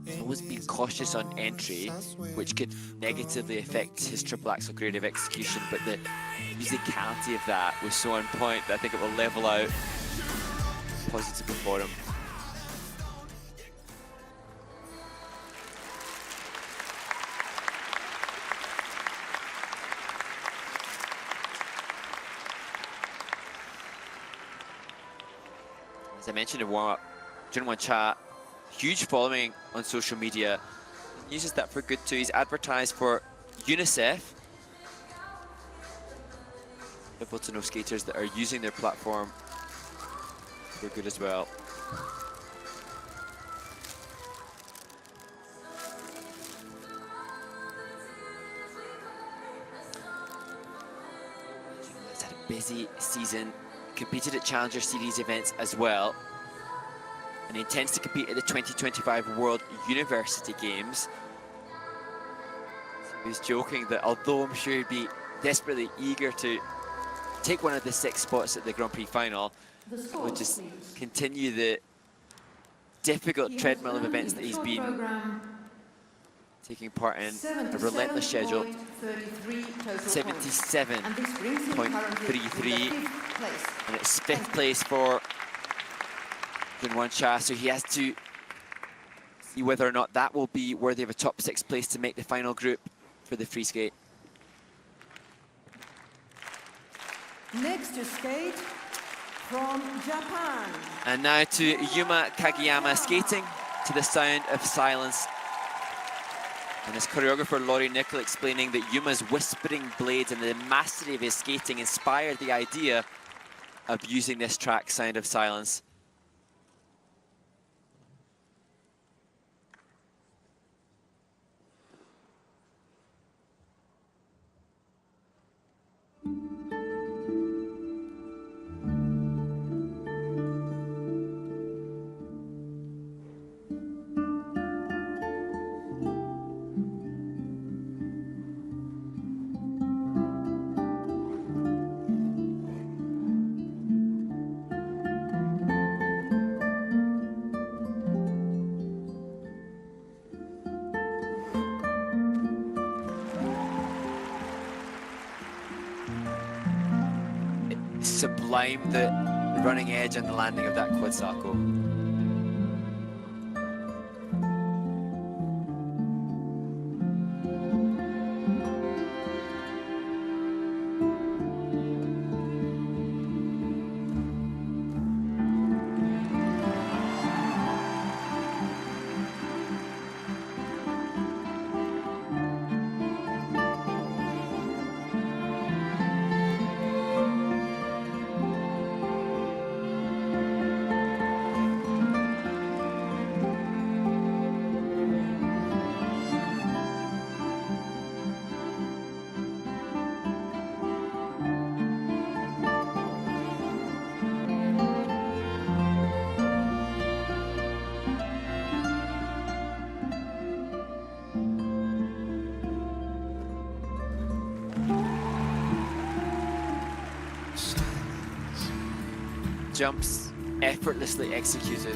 [SPEAKER 1] He's always been cautious on entry, which could negatively affect his triple axel creative execution, but the musicality of that was so on point that I think it will level out positively for him. As I mentioned in warm-up, Junhwan Cha, huge following on social media. He uses that for good too. He's advertised for UNICEF. People to know skaters that are using their platform for good as well. He's had a busy season, competed at Challenger Series events as well, and he intends to compete at the 2025 World University Games. So he was joking that although I'm sure he'd be desperately eager to take one of the 6 spots at the Grand Prix final, would just continue the difficult treadmill of events that he's been taking part in. A relentless schedule. 77.33, and it's 5th place for Junhwan Cha, so he has to see whether or not that will be worthy of a top 6 place to make the final group for the free skate.
[SPEAKER 3] Next to skate from Japan.
[SPEAKER 1] And now to Yuma Kagiyama skating to the sound of silence. And his choreographer Laurie Nicol explaining that Yuma's whispering blades and the mastery of his skating inspired the idea of using this track, Sound of Silence. Sublime the running edge and the landing of that quad sacco. Jumps effortlessly executed.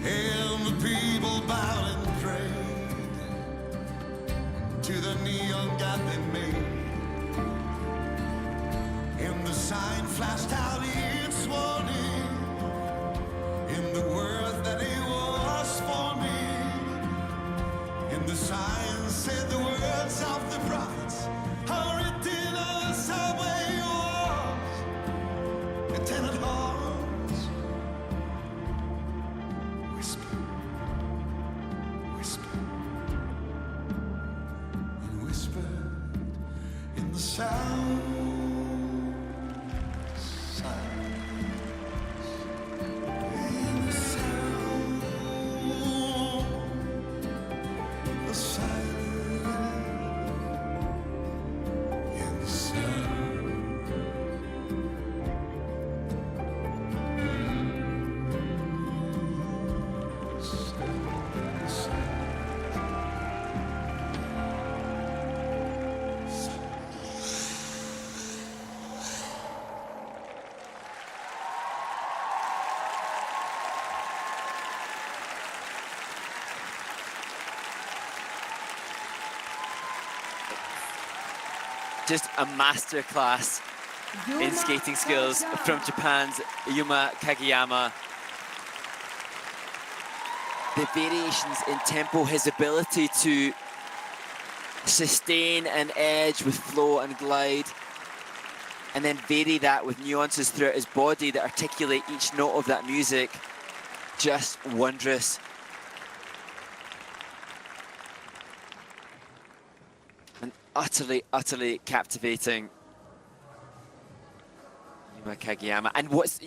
[SPEAKER 4] And the people bowed and prayed to the neon god they made. And the sign flashed out its warning in the word that it was for me. And the sign said the words of the prophets are written on the subway walls, tenant halls. Whisper, whisper, and whispered in the sound.
[SPEAKER 1] Just a masterclass in skating skills from Japan's Yuma Kagiyama. The variations in tempo, his ability to sustain an edge with flow and glide, and then vary that with nuances throughout his body that articulate each note of that music. Just wondrous. And utterly, utterly captivating Yuma Kagiyama. And what's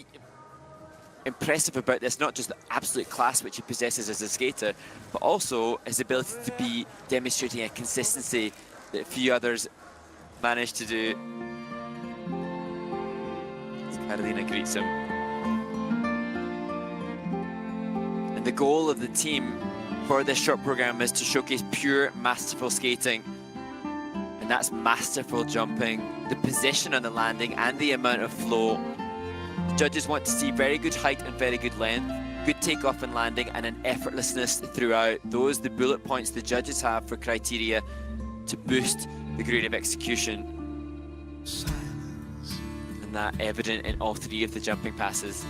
[SPEAKER 1] impressive about this, not just the absolute class which he possesses as a skater, but also his ability to be demonstrating a consistency that few others manage to do. As Carolina greets him. And the goal of the team for this short program is to showcase pure, masterful skating. And that's masterful jumping, the position on the landing, and the amount of flow. The judges want to see very good height and very good length, good takeoff and landing, and an effortlessness throughout. Those are the bullet points the judges have for criteria to boost the grade of execution. And that evident in all three of the jumping passes.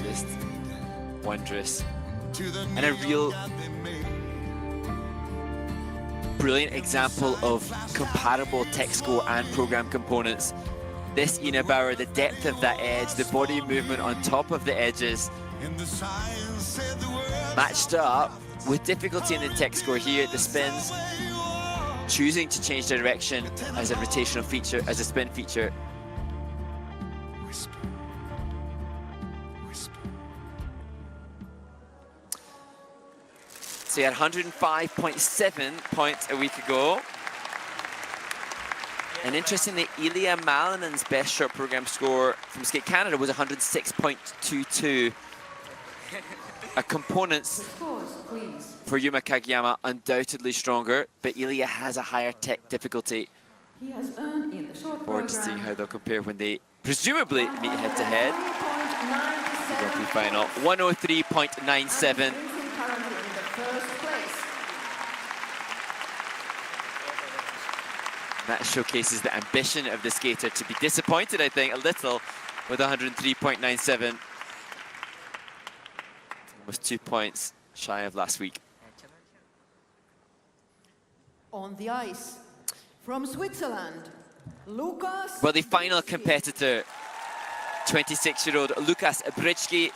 [SPEAKER 1] Just wondrous. And a real brilliant example of comparable tech score and program components. this Ina Bauer, the depth of that edge, the body movement on top of the edges, matched up with difficulty in the tech score here at the spins, choosing to change direction as a rotational feature, as a spin feature. So he had 105.7 points a week ago. And interestingly, Ilya Malinen's best short program score from Skate Canada was 106.22. A components for Yuma Kagiyama undoubtedly stronger, but Ilya has a higher tech difficulty.
[SPEAKER 3] He has earned in the short
[SPEAKER 1] Forward to
[SPEAKER 3] program
[SPEAKER 1] seeing how they'll compare when they presumably meet head to head. The final 103.97. That showcases the ambition of the skater to be disappointed, I think, a little with 103.97. Almost 2 points shy of last week.
[SPEAKER 3] On the ice, from Switzerland, Lukas.
[SPEAKER 1] Well, the final competitor, 26-year-old Lukas Britschgi.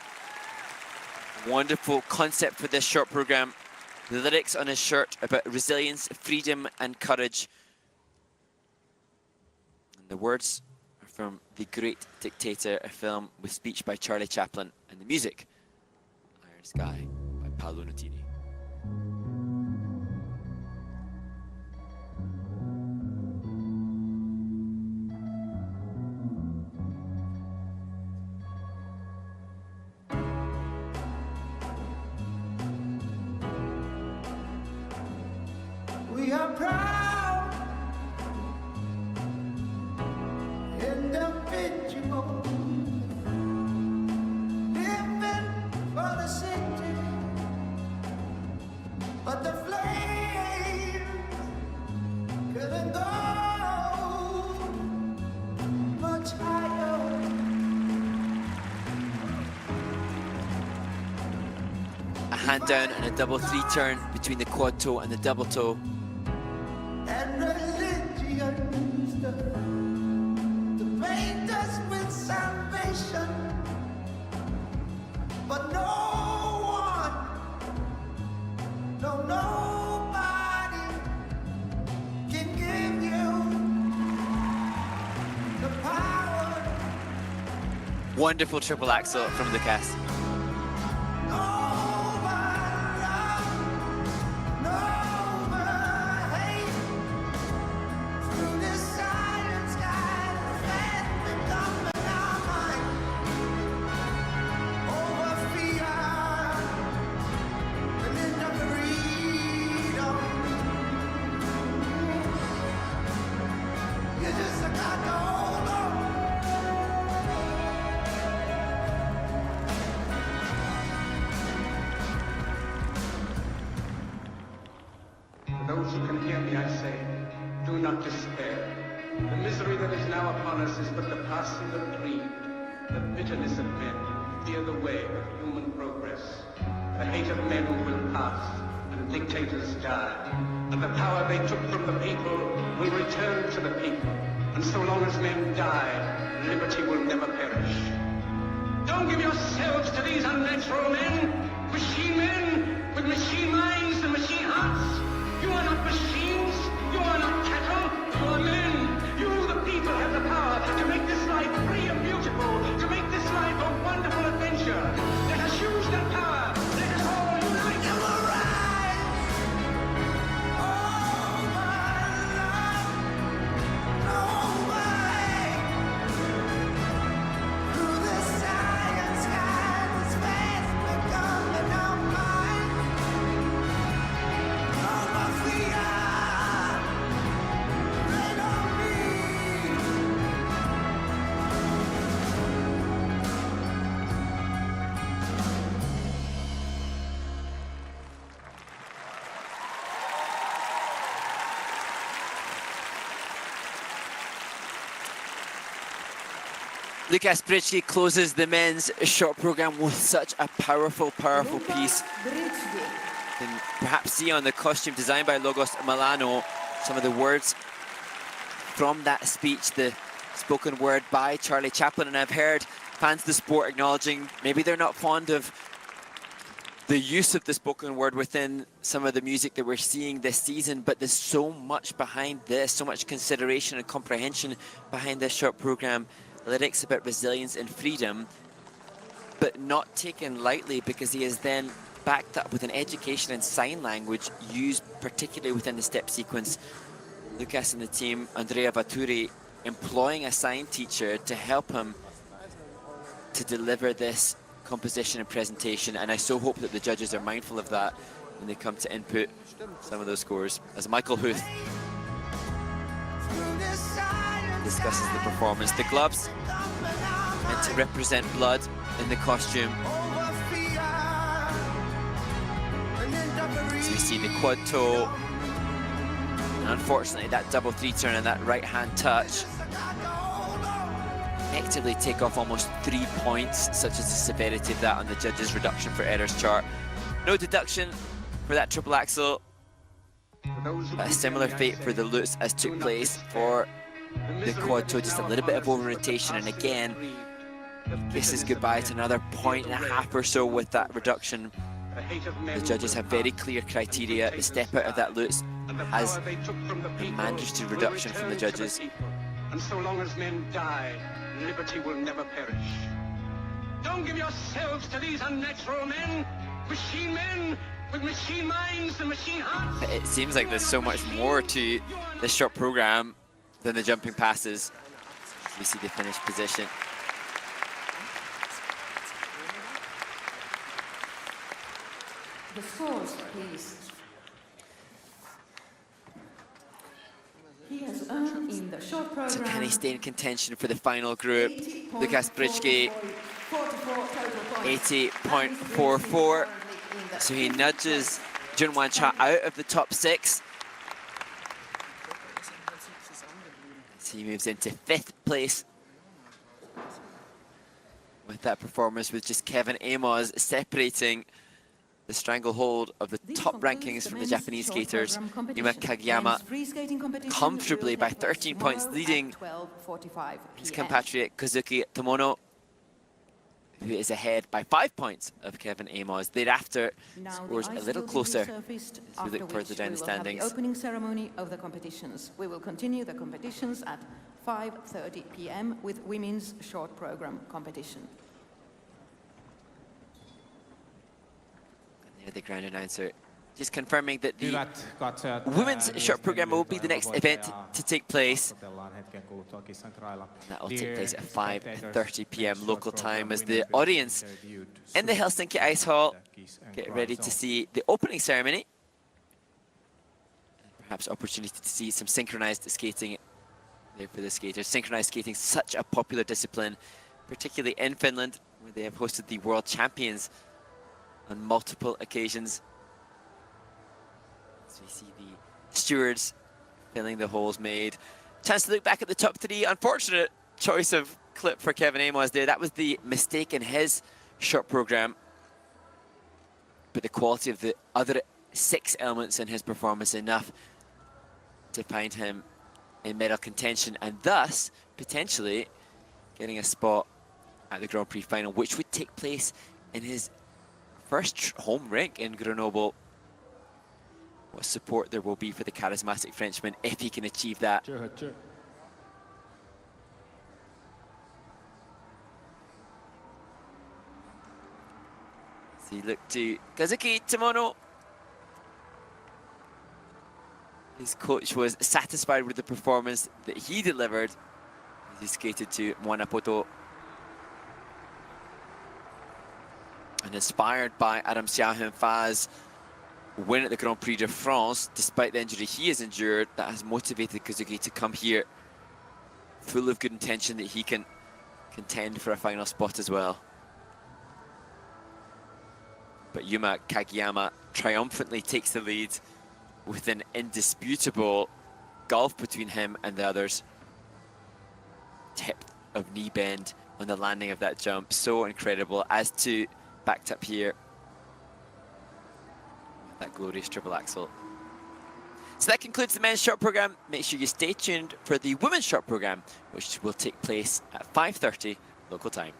[SPEAKER 1] Wonderful concept for this short program. The lyrics on his shirt about resilience, freedom, and courage. The words are from The Great Dictator, a film with speech by Charlie Chaplin, and the music, Iron Sky by Paolo Nutini.
[SPEAKER 5] We are proud. Individual, living for the city, but the flame couldn't go much higher.
[SPEAKER 1] A hand down and a double three turn between the quad toe and the double toe.
[SPEAKER 5] And religion's the paint us with salvation, but no one, no nobody can give you the power.
[SPEAKER 1] Wonderful triple axel from Lukas.
[SPEAKER 8] Those who can hear me, I say, do not despair. The misery that is now upon us is but the passing of greed. The bitterness of men fear the way of human progress. The hate of men will pass, and dictators die. And the power they took from the people will return to the people. And so long as men die, liberty will never perish. Don't give yourselves to these unnatural men, machine men with machine minds and machine hearts. You are not machines, you are not cattle, you are men. You, the people, have the power to make this life free and beautiful, to make this life a wonderful adventure. Let us use that power, let us all unite and arise. Oh, my love, no way. Through the science and the space, we're coming out mine.
[SPEAKER 1] Lukas Britschgi closes the men's short program with such a powerful piece. You can perhaps see on the costume designed by Logos Milano some of the words from that speech, the spoken word by Charlie Chaplin, and I've heard fans of the sport acknowledging maybe they're not fond of the use of the spoken word within some of the music that we're seeing this season, but there's so much behind this, so much consideration and comprehension behind this short program. Lyrics about resilience and freedom, but not taken lightly, because he is then backed up with an education in sign language used particularly within the step sequence. Lukas and the team, Andrea Vaturi, employing a sign teacher to help him to deliver this composition and presentation, and I so hope that the judges are mindful of that when they come to input some of those scores. As Michael Huth discusses the performance, the gloves meant to represent blood in the costume. So we see the quad toe, and unfortunately that double three turn and that right hand touch effectively take off almost 3 points, such as the severity of that on the judges' reduction for errors chart. No deduction for that triple axel, but a similar fate for the Lutz as took place for the quad toe, just a little bit of over rotation, and again kisses goodbye to another 1.5 or so with that reduction. The judges have very clear criteria. The step out of that Lutz has a mandatory reduction from the judges.
[SPEAKER 8] And so long as men die, liberty will never perish. Don't give yourselves to these unnatural men with machine minds and machine hearts.
[SPEAKER 1] It seems like there's so much more to this short program than the jumping passes. We see the finished position.
[SPEAKER 3] The scores, please. He has earned in the short program.
[SPEAKER 1] So can he stay in contention for the final group? Lukas Britschgi, 80.44. So he nudges Junhwan Cha out of the top 6. So he moves into 5th place with that performance, with just Kevin Aymoz separating the stranglehold of the top rankings from the Japanese skaters. Yuma Kagiyama comfortably by 13 points leading his compatriot Kazuki Tomono, who is ahead by 5 points of Kevin Aymoz. Thereafter, scores a little closer as we look further down the standings.
[SPEAKER 3] The opening ceremony of the competitions. We will continue the competitions at 5:30 p.m. with women's short program competition.
[SPEAKER 1] The ground announcer just confirming that the women's short program will be the next event to take place. That will take place at 5:30 p.m. local time, as the audience in the Helsinki Ice Hall get ready to see the opening ceremony. Perhaps opportunity to see some synchronized skating there for the skaters. Synchronized skating, such a popular discipline, particularly in Finland, where they have hosted the world champions on multiple occasions. So we see the stewards filling the holes made. Chance to look back at the top 3. Unfortunate choice of clip for Kevin Aymoz there. That was the mistake in his short program. But the quality of the other 6 elements in his performance enough to find him in medal contention, and thus potentially getting a spot at the Grand Prix final, which would take place in his first home rink in Grenoble. What support there will be for the charismatic Frenchman if he can achieve that. So you look to Kazuki Tomono. His coach was satisfied with the performance that he delivered as he skated to Moanapoto. And inspired by Adam Siahen-Fa's win at the Grand Prix de France, despite the injury he has endured, that has motivated Kazuki to come here full of good intention that he can contend for a final spot as well. But Yuma Kagiyama triumphantly takes the lead with an indisputable gulf between him and the others. Tip of knee bend on the landing of that jump, so incredible, as to backed up here, that glorious triple axel. So that concludes the men's short program. Make sure you stay tuned for the women's short program, which will take place at 5:30 local time.